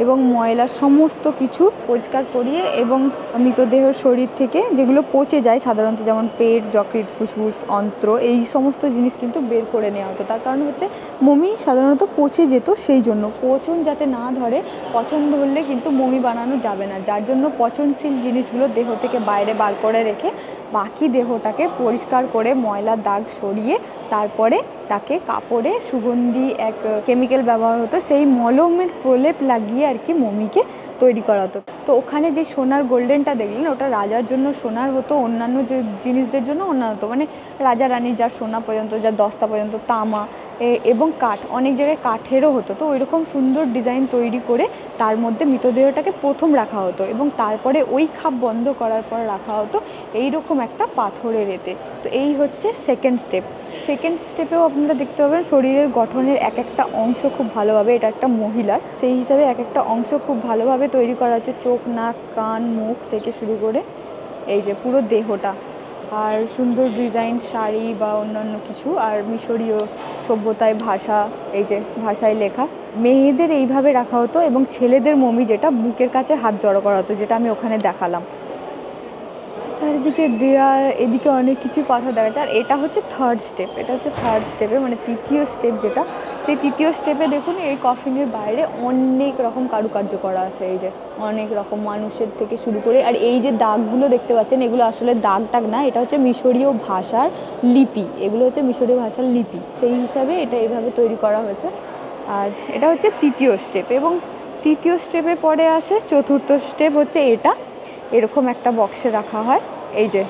এবং ময়লা সমস্ত কিছু পরিষ্কার করিয়ে, এবং মৃতদেহের শরীর থেকে যেগুলো পচে যায় সাধারণত, যেমন পেট, যকৃৎ, ফুসফুস, অন্ত্র, এই সমস্ত জিনিস কিন্তু বের করে নেওয়া হতো। তার কারণ হচ্ছে মমি সাধারণত পচে যেত, সেই জন্য পচন যাতে না ধরে, পচন ধরলে কিন্তু মমি বানানো যাবে না, যার জন্য পচনশীল জিনিসগুলো দেহ থেকে বাইরে বার করে রেখে বাকি দেহটাকে পরিষ্কার করে ময়লার দাগ সরিয়ে তারপরে তাকে কাপড়ে সুগন্ধি এক কেমিক্যাল ব্যবহার হতো, সেই মলমের প্রলেপ লাগিয়ে দিয়ে আর কি মমিকে তৈরি করা হতো। তো ওখানে যে সোনার গোল্ডেনটা দেখলেন ওটা রাজার জন্য সোনার হতো, অন্যান্য যে জিনিসদের জন্য অন্যান্য হতো, মানে রাজা রানী যার সোনা পর্যন্ত, যার দস্তা পর্যন্ত, তামা এবং কাঠ, অনেক জায়গায় কাঠেরও হতো। তো ওইরকম সুন্দর ডিজাইন তৈরি করে তার মধ্যে মৃতদেহটাকে প্রথম রাখা হতো এবং তারপরে ওই খাপ বন্ধ করার পর রাখা হতো এইরকম একটা পাথরের এতে। তো এই হচ্ছে সেকেন্ড স্টেপ। সেকেন্ড স্টেপেও আপনারা দেখতে পাবেন শরীরের গঠনের এক একটা অংশ খুব ভালোভাবে, এটা একটা মহিলার, সেই হিসাবে এক একটা অংশ খুব ভালোভাবে তৈরি করা হচ্ছে, চোখ, নাক, কান, মুখ থেকে শুরু করে এই যে পুরো দেহটা। আর সুন্দর ডিজাইন শাড়ি বা অন্যান্য কিছু, আর মিশরীয় সভ্যতায় ভাষা, এই যে ভাষায় লেখা। মেয়েদের এইভাবে রাখা হতো এবং ছেলেদের মমি যেটা বুকের কাছে হাত জড়ো করা হতো, যেটা আমি ওখানে দেখালাম। চারিদিকে দেয়া, এদিকে অনেক কিছু পাথর দেখা যায়। আর এটা হচ্ছে থার্ড স্টেপ, এটা হচ্ছে থার্ড স্টেপে মানে তৃতীয় স্টেপ যেটা, সেই তৃতীয় স্টেপে দেখুন এই কফিনের বাইরে অনেক রকম কারুকার্য করা আছে, এই যে অনেক রকম মানুষের থেকে শুরু করে। আর এই যে দাগগুলো দেখতে পাচ্ছেন এগুলো আসলে দাগ টাগ না, এটা হচ্ছে মিশরীয় ভাষার লিপি, এগুলো হচ্ছে মিশরীয় ভাষার লিপি, সেই হিসাবে এটা এইভাবে তৈরি করা হয়েছে। আর এটা হচ্ছে তৃতীয় স্টেপ এবং তৃতীয় স্টেপে পরে আসে চতুর্থ স্টেপ, হচ্ছে এটা এরকম একটা বক্সে রাখা হয়, এই যে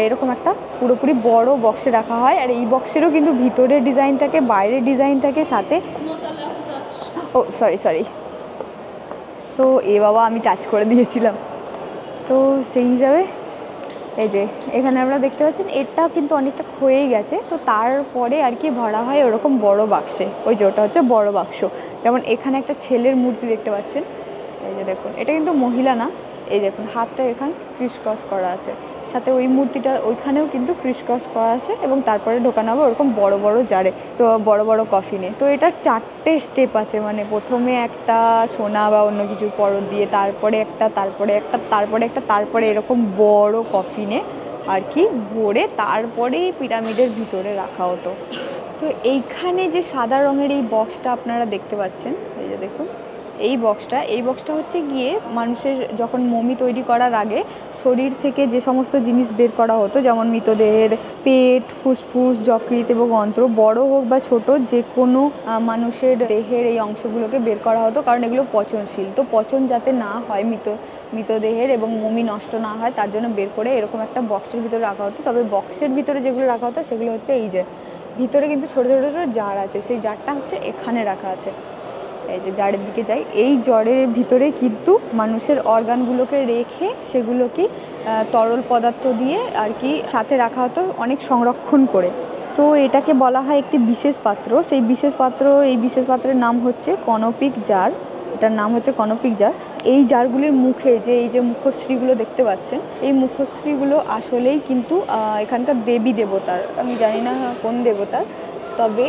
এরকম একটা পুরোপুরি বড় বক্সে রাখা হয়। আর এই বক্সেরও কিন্তু ভিতরের ডিজাইন থাকে, বাইরের ডিজাইন থাকে, সাথে ও সরি তো বাবা আমি টাচ করে দিয়েছিলাম। তো সেই হিসাবে এই যে এখানে আপনারা দেখতে পাচ্ছেন এটা কিন্তু অনেকটা ক্ষয়েই গেছে, তো তারপরে আর কি ভরা হয় ওরকম বড় বাক্সে, ওই যে ওটা হচ্ছে বড় বাক্স। যেমন এখানে একটা ছেলের মূর্তি দেখতে পাচ্ছেন, এই যে দেখুন এটা কিন্তু মহিলা না, এই দেখুন হাতটা এখানে ক্রিস ক্রস করা আছে, সাথে ওই মূর্তিটা ওইখানেও কিন্তু ক্রিস ক্রস করা আছে এবং তারপরে ঢোকানো হবে ওরকম বড় বড় জারে, তো বড় বড় কফিনে। তো এটার 4টে স্টেপ আছে, মানে প্রথমে একটা সোনা বা অন্য কিছু পরত দিয়ে, তারপরে একটা, তারপরে একটা, তারপরে একটা, তারপরে এরকম বড় কফিনে আর কি ভরে তারপরেই পিরামিডের ভিতরে রাখা হতো। তো এইখানে যে সাদা রঙের এই বক্সটা আপনারা দেখতে পাচ্ছেন, এই যে দেখুন এই বক্সটা হচ্ছে গিয়ে মানুষের যখন মমি তৈরি করার আগে শরীর থেকে যে সমস্ত জিনিস বের করা হতো, যেমন মৃতদেহের পেট, ফুসফুস, যকৃৎ এবং অন্ত্র, বড় হোক বা ছোট, যে কোনো মানুষের দেহের এই অংশগুলোকে বের করা হতো, কারণ এগুলো পচনশীল। তো পচন যাতে না হয় মৃতদেহের এবং মমি নষ্ট না হয় তার জন্য বের করে এরকম একটা বক্সের ভিতরে রাখা হতো। তবে বক্সের ভিতরে যেগুলো রাখা হতো সেগুলো হচ্ছে এই যে ভিতরে কিন্তু ছোটো ছোটো ছোটো জার আছে, সেই জারটা হচ্ছে এখানে রাখা আছে, এই যে জারের দিকে যাই, এই জারের ভিতরে কিন্তু মানুষের অর্গানগুলোকে রেখে সেগুলোকে তরল পদার্থ দিয়ে আর কি সাথে রাখা হতো অনেক সংরক্ষণ করে। তো এটাকে বলা হয় একটি বিশেষ পাত্র, এই বিশেষ পাত্রের নাম হচ্ছে কনপিক জার, এটার নাম হচ্ছে কনপিক জার। এই জারগুলির মুখে যে এই যে মুখশ্রীগুলো দেখতে পাচ্ছেন, এই মুখশ্রীগুলো আসলেই কিন্তু এখানকার দেবী দেবতার, আমি জানি না কোন দেবতার, তবে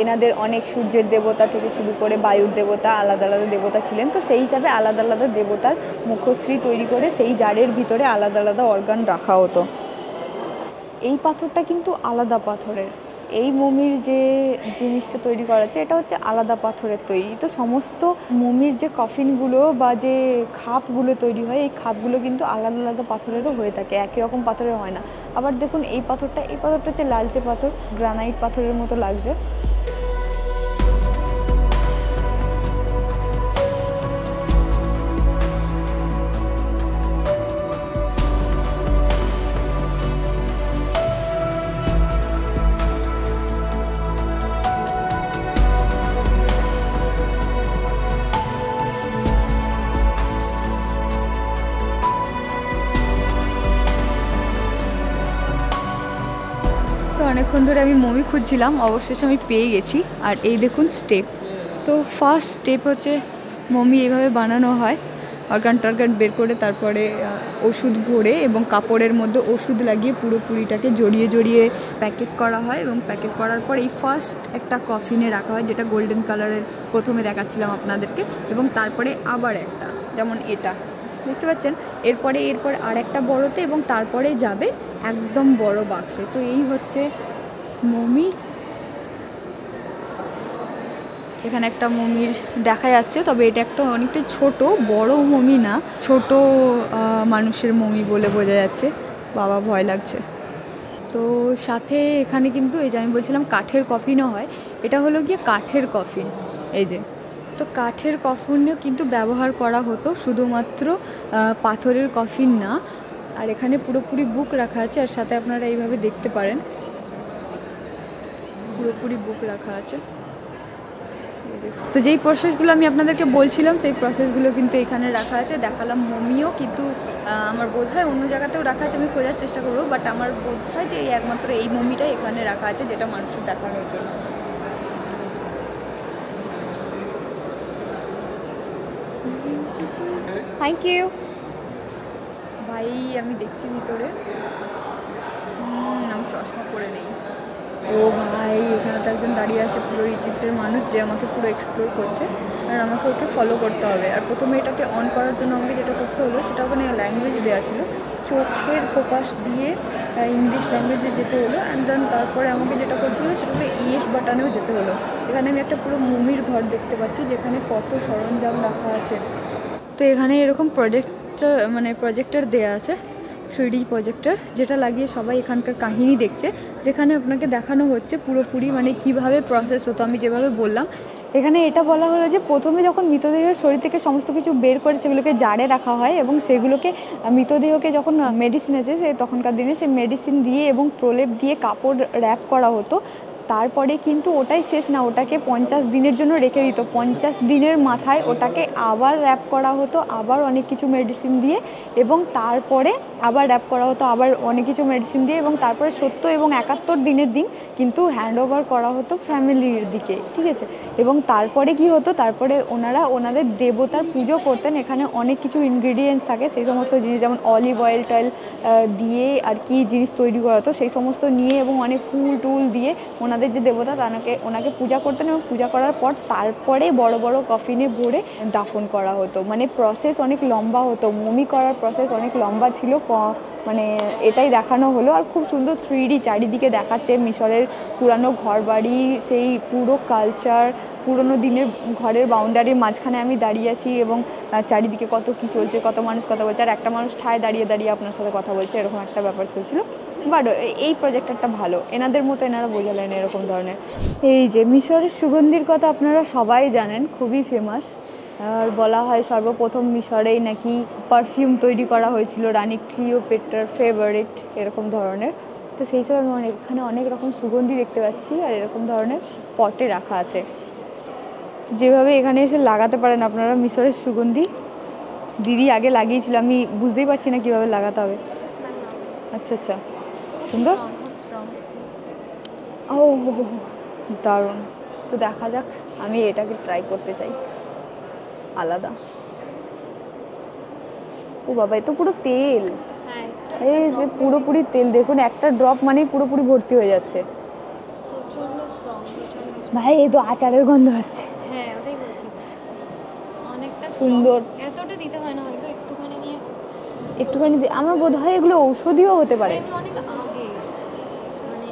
এনাদের অনেক সূর্যের দেবতা থেকে শুরু করে বায়ুর দেবতা, আলাদা আলাদা দেবতা ছিলেন। তো সেই হিসাবে আলাদা আলাদা দেবতার মুখশ্রী তৈরি করে সেই জারের ভিতরে আলাদা আলাদা অর্গান রাখা হতো। এই পাথরটা কিন্তু আলাদা পাথরের, এই মমির যে জিনিসটা তৈরি করা আছে এটা হচ্ছে আলাদা পাথরের তৈরি। তো সমস্ত মমির যে কফিনগুলো বা যে খাপগুলো তৈরি হয়, এই খাপগুলো কিন্তু আলাদা আলাদা পাথরেরও হয়ে থাকে, একই রকম পাথরের হয় না। আবার দেখুন এই পাথরটা হচ্ছে লালচে পাথর, গ্রানাইট পাথরের মতো লাগছে। অনেকক্ষণ ধরে আমি মমি খুঁজছিলাম, অবশেষে আমি পেয়ে গেছি। আর এই দেখুন স্টেপ, তো ফার্স্ট স্টেপ হচ্ছে মমি এইভাবে বানানো হয়, অর্গান টর্গান বের করে তারপরে ওষুধ ভরে এবং কাপড়ের মধ্যে ওষুধ লাগিয়ে পুরোপুরিটাকে জড়িয়ে জড়িয়ে প্যাকেট করা হয় এবং প্যাকেট করার পর এই ফার্স্ট একটা কফিনে রাখা হয়, যেটা গোল্ডেন কালারের প্রথমে দেখাচ্ছিলাম আপনাদেরকে, এবং তারপরে আবার একটা, যেমন এটা দেখতে পাচ্ছেন, এরপর আর একটা বড়তে এবং তারপরে যাবে একদম বড় বাক্সে। তো এই হচ্ছে মমি। এখানে একটা মমির দেখা যাচ্ছে, তবে এটা একটা অনেকটা ছোট, বড় মমি না, ছোট মানুষের মমি বলে বোঝা যাচ্ছে। বাবা ভয় লাগছে। তো সাথে এখানে কিন্তু এই যে আমি বলছিলাম কাঠের কফিনও হয়, এটা হলো গিয়ে কাঠের কফিন, এই যে তো কাঠের কফিনও কিন্তু ব্যবহার করা হতো, শুধুমাত্র পাথরের কফিন না। আর এখানে পুরোপুরি বুক রাখা আছে, আর সাথে আপনারা এইভাবে দেখতে পারেন পুরোপুরি বুক রাখা আছে। তো যেই প্রসেসগুলো আমি আপনাদেরকে বলছিলাম সেই প্রসেসগুলো কিন্তু এখানে রাখা আছে। দেখালাম মমিও, কিন্তু আমার বোধ হয় অন্য জায়গাতেও রাখা আছে, আমি খোঁজার চেষ্টা করবো, বাট আমার বোধ হয় যে একমাত্র এই মমিটাই এখানে রাখা আছে, যেটা মানুষের দেখানোর জন্য। থ্যাংক ইউ ভাই। আমি দেখছি ভিতরে, আমি চশমা পরে নেই। ও ভাই, এখানে তো একজন দাঁড়িয়ে আছে, পুরো ইজিপ্টের মানুষ, যে আমাকে পুরো এক্সপ্লোর করছে, আর আমাকে ওকে ফলো করতে হবে। আর প্রথমে এটাকে অন করার জন্য আমাকে যেটা করতে হলো, সেটা ওখানে ল্যাঙ্গুয়েজ দেওয়া ছিল, চোখের ফোকাস দিয়ে ইংলিশ ল্যাঙ্গুয়েজে যেতে হলো। অ্যান্ড দেন তারপরে আমাকে যেটা করতে হলো সেটা হলো ইয়েস বাটনেও যেতে হলো। এখানে আমি একটা পুরো মমির ঘর দেখতে পাচ্ছি, যেখানে কত সরঞ্জাম রাখা আছে। তো এখানে এরকম প্রজেক্টর দেয়া আছে, 3D প্রজেক্টর, যেটা লাগিয়ে সবাই এখানকার কাহিনী দেখছে, যেখানে আপনাকে দেখানো হচ্ছে পুরোপুরি মানে কিভাবে প্রসেস হতো। আমি যেভাবে বললাম, এখানে এটা বলা হলো যে প্রথমে যখন মৃতদেহের শরীর থেকে সমস্ত কিছু বের করে সেগুলোকে জারে রাখা হয়, এবং সেগুলোকে মৃতদেহকে যখন মেডিসিন আছে তখনকার দিনে সেই মেডিসিন দিয়ে এবং প্রলেপ দিয়ে কাপড় র্যাপ করা হতো। তারপরে কিন্তু ওটাই শেষ না, ওটাকে 50 দিনের জন্য রেখে দিত। 50 দিনের মাথায় ওটাকে আবার র্যাপ করা হতো, আবার অনেক কিছু মেডিসিন দিয়ে, এবং তারপরে আবার র্যাপ করা হতো আবার অনেক কিছু মেডিসিন দিয়ে, এবং তারপরে 70 এবং 71 দিনের দিন কিন্তু হ্যান্ড ওভার করা হতো ফ্যামিলির দিকে, ঠিক আছে। এবং তারপরে কি হতো, তারপরে ওনারা ওনাদের দেবতার পুজো করতেন। এখানে অনেক কিছু ইনগ্রিডিয়েন্টস থাকে, সেই সমস্ত জিনিস, যেমন অলিভ অয়েল টয়েল দিয়ে আর কি জিনিস তৈরি করা হতো, সেই সমস্ত নিয়ে এবং অনেক ফুল টুল দিয়ে ওনাদের যে দেবতা ওনাকে পূজা করতেন, এবং পূজা করার পর তারপরে বড় বড় কফিনে ভরে দাফন করা হতো। মানে প্রসেস অনেক লম্বা হতো, মমি করার প্রসেস অনেক লম্বা ছিল, মানে এটাই দেখানো হলো। আর খুব সুন্দর 3D চারিদিকে দেখাচ্ছে, মিশরের পুরানো ঘরবাড়ি, সেই পুরো কালচার, পুরনো দিনের ঘরের বাউন্ডারির মাঝখানে আমি দাঁড়িয়ে আছি, এবং চারিদিকে কত কী চলছে, কত মানুষ কথা বলছে, আর একটা মানুষ ঠায় দাঁড়িয়ে দাঁড়িয়ে আপনার সাথে কথা বলছে, এরকম একটা ব্যাপার চলছিল। বাট এই প্রজেক্টরটা ভালো, এনাদের মতো এনারা বোঝালেন এরকম ধরনের। এই যে মিশরের সুগন্ধির কথা আপনারা সবাই জানেন, খুবই ফেমাস। আর বলা হয় সর্বপ্রথম মিশরেই নাকি পারফিউম তৈরি করা হয়েছিল, রানী ক্লিওপেট্রার ফেভারিট, এরকম ধরনের। তো সেই হিসাবে আমি এখানে অনেক রকম সুগন্ধি দেখতে পাচ্ছি, আর এরকম ধরনের পটে রাখা আছে, যেভাবে এখানে এসে লাগাতে পারেন আপনারা মিশরের সুগন্ধি। দিদি আগে লাগিয়েছিল, আমি বুঝতেই পারছি না কীভাবে লাগাতে হবে। আচ্ছা আচ্ছা, সুন্দর। ও দারুণ। তো দেখা যাক, আমি এটাকে ট্রাই করতে চাই, আলাদা। ও বাবা, এ তো পুরো তেল, এই যে পুরোপুরি তেল, দেখুন একটা ড্রপ মানেই পুরোপুরি ভর্তি হয়ে যাচ্ছে। ভাই এই তো আচারের গন্ধ আসছে। হ্যাঁ, ওটাই বলছি, অনেকটা সুন্দর। এতটা দিতে হয় না, হয়তো একটুখানি নিয়ে, একটুখানি আমার বোধ হয় এগুলো ঔষধিও হতে পারে। অনেক আগে, মানে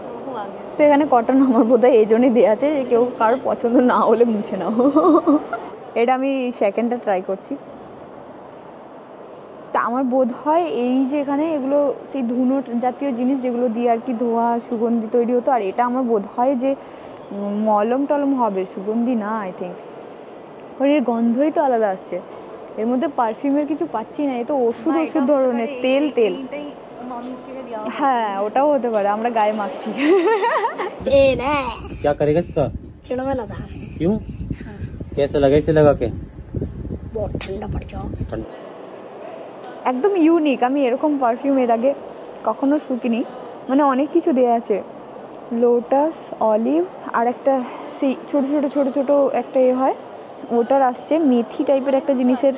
বহু আগে। তো এখানে কটন আমার বোধ হয় এই জন্যই দেওয়া আছে যে কেউ কারোর পছন্দ না হলে মুছে নাও। এটা আমি সেকেন্ডটা ট্রাই করছি। তা আমার বোধ হয় এই যে এখানে এগুলো সেই ধুনো জাতীয় জিনিস যেগুলো দিয়ে আর কি ধোয়া সুগন্ধি তৈরি হতো, আর এটা আমার বোধ হয় যে মলম টলম হবে, সুগন্ধি না। আই থিঙ্ক ওর এর গন্ধই তো আলাদা আসছে, এর মধ্যে পারফিউমের কিছু পাচ্ছি না, এ তো ওষুধ ওষুধ ধরনের তেল তেল। হ্যাঁ, ওটাও হতে পারে, আমরা গায়ে মাখছি। क्या करेगा इसका? चिड़वा था। क्यों? कैसे लगा, इसे लगा के? बहुत ठंडा पड़ जाओ। একদম ইউনিক, আমি এরকম পারফিউম এর আগে কখনো শুকিনি। মানে অনেক কিছু দেওয়া আছে, লোটাস, অলিভ, আর একটা সেই ছোটো ছোটো ছোটো ছোটো একটা হয়, ওটার আসছে মেথি টাইপের একটা জিনিসের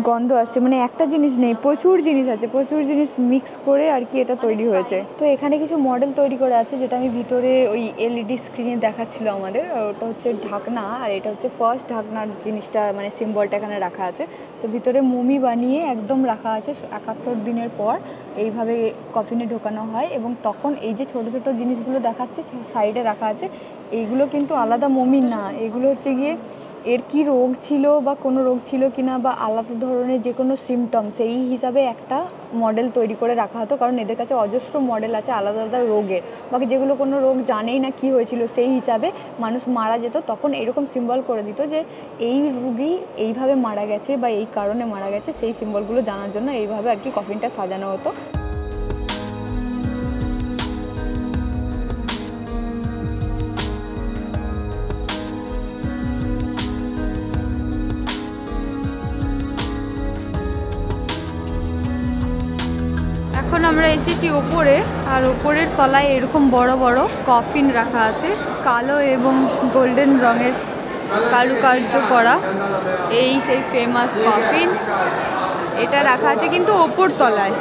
গন্ধ আসছে। মানে একটা জিনিস নেই, প্রচুর জিনিস আছে, প্রচুর জিনিস মিক্স করে আর কি এটা তৈরি হয়েছে। তো এখানে কিছু মডেল তৈরি করে আছে, যেটা আমি ভিতরে ওই এলইডি স্ক্রিনে দেখাচ্ছিল আমাদের। আর ওটা হচ্ছে ঢাকনা, আর এটা হচ্ছে ফার্স্ট ঢাকনার জিনিসটা, মানে সিম্বলটা এখানে রাখা আছে। তো ভিতরে মমি বানিয়ে একদম রাখা আছে, 71 দিনের পর এইভাবে কফিনে ঢোকানো হয়। এবং তখন এই যে ছোটো ছোটো জিনিসগুলো দেখাচ্ছে সাইডে রাখা আছে, এইগুলো কিন্তু আলাদা মমি না, এগুলো হচ্ছে গিয়ে এর কি রোগ ছিল বা কোনো রোগ ছিল কিনা বা আলাদা ধরনের যে কোনো সিমটম সেই হিসাবে একটা মডেল তৈরি করে রাখা হতো, কারণ এদের কাছে অজস্র মডেল আছে আলাদা আলাদা রোগের, বাকি যেগুলো কোনো রোগ জানেই না কি হয়েছিল সেই হিসাবে মানুষ মারা যেত, তখন এরকম সিম্বল করে দিত যে এই রোগী এইভাবে মারা গেছে বা এই কারণে মারা গেছে, সেই সিম্বলগুলো জানার জন্য এইভাবে আর কি কফিনটা সাজানো হতো। এখন আমরা এসেছি ওপরে, আর ওপরের তলায় এরকম বড় বড় কফিন রাখা আছে, কালো এবং গোল্ডেন রঙের কারুকার্য করা, এই সেই ফেমাস কফিন এটা রাখা আছে কিন্তু ওপর তলায়।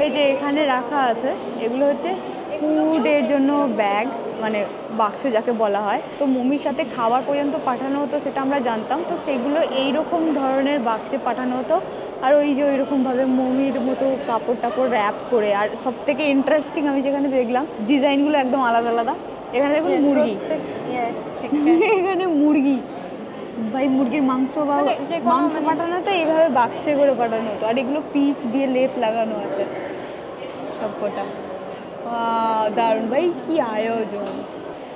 এই যে এখানে রাখা আছে এগুলো হচ্ছে ফুডের জন্য ব্যাগ, মানে বাক্স যাকে বলা হয়। তো মমির সাথে খাবার পর্যন্ত পাঠানো হতো সেটা আমরা জানতাম, তো সেগুলো এইরকম ধরনের বাক্সে পাঠানো হতো। আর ওই যে ওইরকমভাবে মমির মতো কাপড় টাপড় র্যাপ করে। আর সব থেকে ইন্টারেস্টিং আমি যেখানে দেখলাম ডিজাইনগুলো একদম আলাদা আলাদা। এখানে দেখুন মুরগি, এখানে মুরগি, ভাই মুরগির মাংস বা মাংস পাঠানো হতো এইভাবে বাক্সে করে পাঠানো হতো। আর এগুলো পিচ দিয়ে লেপ লাগানো আছে সব কটা। দারুণ ভাই, কি আয়োজন।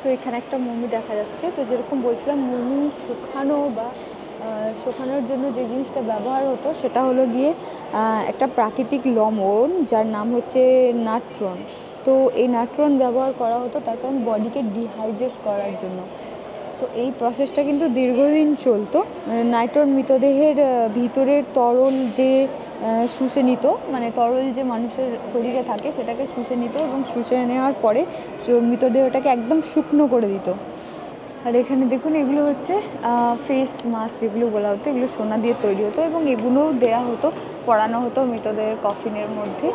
তো এখানে একটা মমি দেখা যাচ্ছে। তো যেরকম বলছিলাম মমি শুকানো বা শুকানোর জন্য যে জিনিসটা ব্যবহার হতো সেটা হলো গিয়ে একটা প্রাকৃতিক লবণ যার নাম হচ্ছে নাট্রন। তো এই নাট্রন ব্যবহার করা হতো তার কারণ বডিকে ডিহাইড্রেট করার জন্য। তো এই প্রসেসটা কিন্তু দীর্ঘদিন চলতো। নাইট্রন মৃতদেহের ভিতরের তরল যে শুষে নিত, মানে তরল যে মানুষের শরীরে থাকে সেটাকে শুষে নিত এবং শুষে নেওয়ার পরে মৃতদেহটাকে একদম শুকনো করে দিত। আর এখানে দেখুন এগুলো হচ্ছে ফেস মাস্ক যেগুলো বলা হতো, এগুলো সোনা দিয়ে তৈরি হতো এবং এগুলোও দেয়া হতো, পরানো হতো মৃতদেহের কফিনের মধ্যে।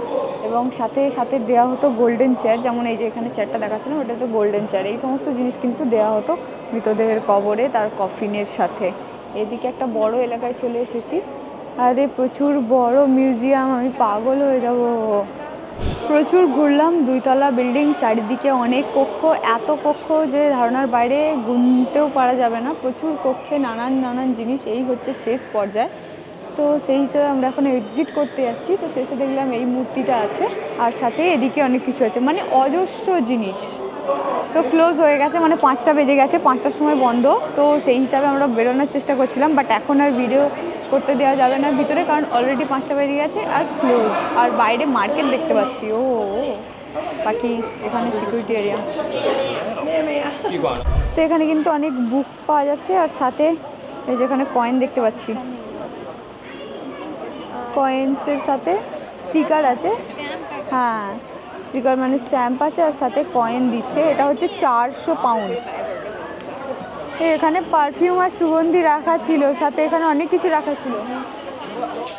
এবং সাথে সাথে দেওয়া হতো গোল্ডেন চেয়ার, যেমন এই যে এখানে চেয়ারটা দেখাচ্ছে না ওটা তো গোল্ডেন চেয়ার। এই সমস্ত জিনিস কিন্তু দেওয়া হতো মৃতদেহের কবরে তার কফিনের সাথে। এদিকে একটা বড় এলাকায় চলে এসেছি, আরে প্রচুর বড় মিউজিয়াম, আমি পাগল হয়ে যাব। প্রচুর ঘুরলাম, 2 তলা বিল্ডিং, চারিদিকে অনেক কক্ষ, এত কক্ষ যে ধারণার বাইরে, গুনতেও পারা যাবে না। প্রচুর কক্ষে নানান নানান জিনিস, এই হচ্ছে শেষ পর্যায়ে। তো সেই হিসেবে আমরা এখন এক্সিট করতে যাচ্ছি। তো শেষে দেখলাম এই মূর্তিটা আছে আর সাথে এদিকে অনেক কিছু আছে, মানে অজস্র জিনিস। তো ক্লোজ হয়ে গেছে, মানে 5টা বেজে গেছে, 5টার সময় বন্ধ। তো সেই হিসাবে আমরা বেরোনোর চেষ্টা করছিলাম, বাট এখন আর ভিডিও করতে দেওয়া যাবে না ভিতরে, কারণ অলরেডি 5টা বেজে গেছে আর ক্লোজ। আর বাইরে মার্কেট দেখতে পাচ্ছি, ও বাকি এখানে সিকিউরিটি এরিয়া। তো এখানে কিন্তু অনেক বুক পাওয়া যাচ্ছে আর সাথে এই যেখানে কয়েন দেখতে পাচ্ছি, কয়েন্সের সাথে স্টিকার আছে। হ্যাঁ স্টিকার মানে স্ট্যাম্প আছে আর সাথে কয়েন দিচ্ছে। এটা হচ্ছে 400 পাউন্ড। এখানে পারফিউম আর সুগন্ধি রাখা ছিল, সাথে এখানে অনেক কিছু রাখা ছিল।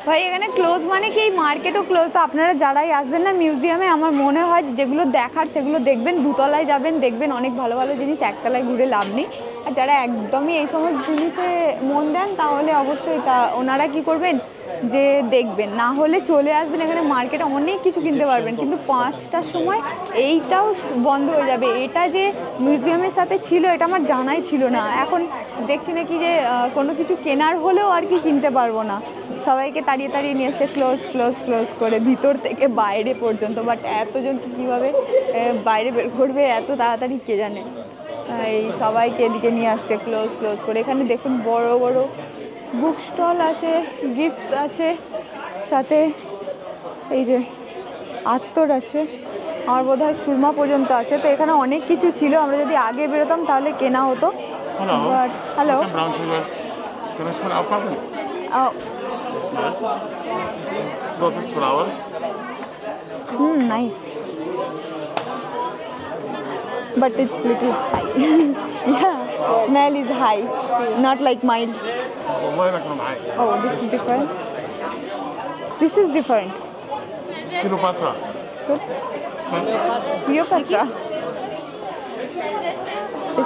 ভাই এখানে ক্লোজ মানে কি এই মার্কেটও ক্লোজ। তো আপনারা যারাই আসবেন না মিউজিয়ামে, আমার মনে হয় যেগুলো দেখার সেগুলো দেখবেন, 2 তলায় যাবেন, দেখবেন অনেক ভালো ভালো জিনিস, 1 তলায় ঘুরে লাভ নেই। আর যারা একদমই এই সমস্ত জিনিসে মন দেন তাহলে অবশ্যই ওনারা কি করবেন যে দেখবেন, না হলে চলে আসবেন এখানে মার্কেটে অনেক কিছু কিনতে পারবেন। কিন্তু 5টার সময় এইটাও বন্ধ হয়ে যাবে। এটা যে মিউজিয়ামের সাথে ছিল এটা আমার জানাই ছিল না। এখন দেখছি নাকি যে কোনো কিছু কেনার হলেও আর কি কিনতে পারবো না, সবাইকে তাড়িয়ে তাড়িয়ে নিয়ে এসছে ক্লোজ ক্লোজ ক্লোজ করে, ভিতর থেকে বাইরে পর্যন্ত। বাট এতজনকে কীভাবে বাইরে বের করবে এত তাড়াতাড়ি কে জানে। এই সবাইকে এদিকে নিয়ে আসছে ক্লোজ ক্লোজ করে। এখানে দেখুন বড় বড় বুক স্টল আছে, গিফটস আছে, সাথে এই যে আতর আছে, আমার বোধ হয় সুরমা পর্যন্ত আছে। তো এখানে অনেক কিছু ছিল, আমরা যদি আগে বেরোতাম তাহলে কেনা হতো। But hello, Brown sugar. Can I smell our coffee? Smell. Lotus flower. Nice. But it's little high. Yeah, smell is high, not like mild. والله لك معي. Oh, this is different. This is different. Cleopatra. Cleopatra.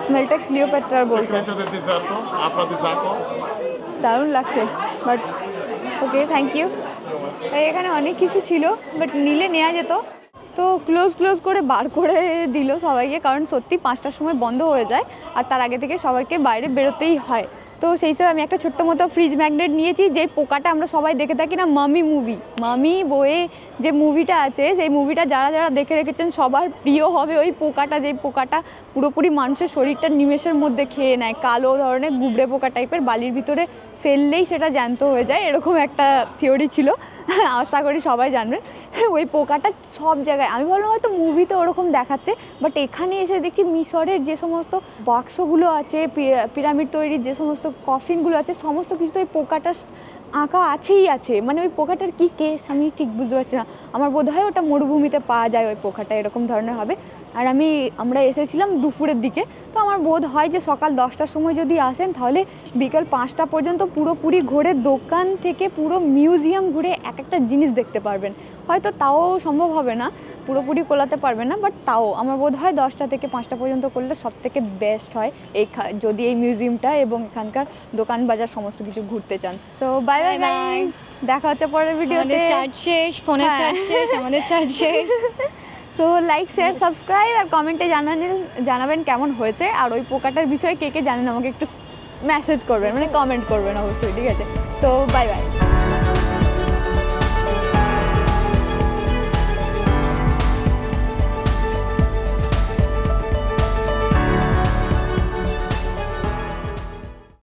স্মেলটা ক্লিওপ্যাট্রার বলছে। Secreto del deserto. Aphrodisiaco. দারুণ লাগছে, but okay thank you. এখানে অনেক কিছু ছিল but নিলে নেওয়া যেত। তো তো ক্লোজ করে বার করে দিল সবাইকে, কারণ সত্যি 5টার সময় বন্ধ হয়ে যায় আর তার আগে থেকে সবাইকে বাইরে বেরোতেই হয়। তো সেই হিসাবে আমি একটা ছোট্ট মতো ফ্রিজ ম্যাগনেট নিয়েছি, যেই পোকাটা আমরা সবাই দেখে থাকি না, মামি মুভি, মামি বইয়ে যে মুভিটা আছে, সেই মুভিটা যারা দেখে রেখেছেন সবার প্রিয় হবে ওই পোকাটা, যেই পোকাটা পুরোপুরি মানুষের শরীরটা নিমেষের মধ্যে খেয়ে নেয়, কালো ধরনের গুবড়ে পোকা টাইপের, বালির ভিতরে ফেললেই সেটা জ্যান্ত হয়ে যায়, এরকম একটা থিওরি ছিল, আশা করি সবাই জানবেন। ওই পোকাটা সব জায়গায়, আমি ভাবলাম হয়তো মুভিতে ওরকম দেখাচ্ছে, বাট এখানে এসে দেখছি মিশরের যে সমস্ত বাক্সগুলো আছে, পিরামিড তৈরির যে সমস্ত কফিনগুলো আছে, সমস্ত কিছু তো ওই পোকাটা আঁকা আছেই আছে। মানে ওই পোকাটার কী কেস আমি ঠিক বুঝতে পারছি না, আমার বোধ হয় ওটা মরুভূমিতে পাওয়া যায় ওই পোকাটা, এরকম ধরনের হবে। আর আমরা এসেছিলাম দুপুরের দিকে, তো আমার বোধ হয় যে সকাল 10টার সময় যদি আসেন তাহলে বিকাল 5টা পর্যন্ত পুরোপুরি ঘুরে, দোকান থেকে পুরো মিউজিয়াম ঘুরে এক একটা জিনিস দেখতে পারবেন। হয়তো তাও সম্ভব হবে না, পুরোপুরি কোলাতে পারবেন না, বাট তাও আমার বোধ হয় 10টা থেকে 5টা পর্যন্ত করলে সব থেকে বেস্ট হয় যদি এই মিউজিয়ামটা এবং এখানকার দোকান বাজার সমস্ত কিছু ঘুরতে চান। তো বাই বাই গাইস, দেখা হচ্ছে পরের ভিডিওতে। আমাদের চার্জ শেষ, ফোনের চার্জ শেষ, আমাদের চার্জ শেষ। তো লাইক শেয়ার সাবস্ক্রাইব আর কমেন্টে জানাবেন কেমন হয়েছে, আর ওই পোকাটার বিষয়ে কে জানেন আমাকে একটু মেসেজ করবেন, মানে কমেন্ট করবেন অবশ্যই, ঠিক আছে? তো বাই বাই।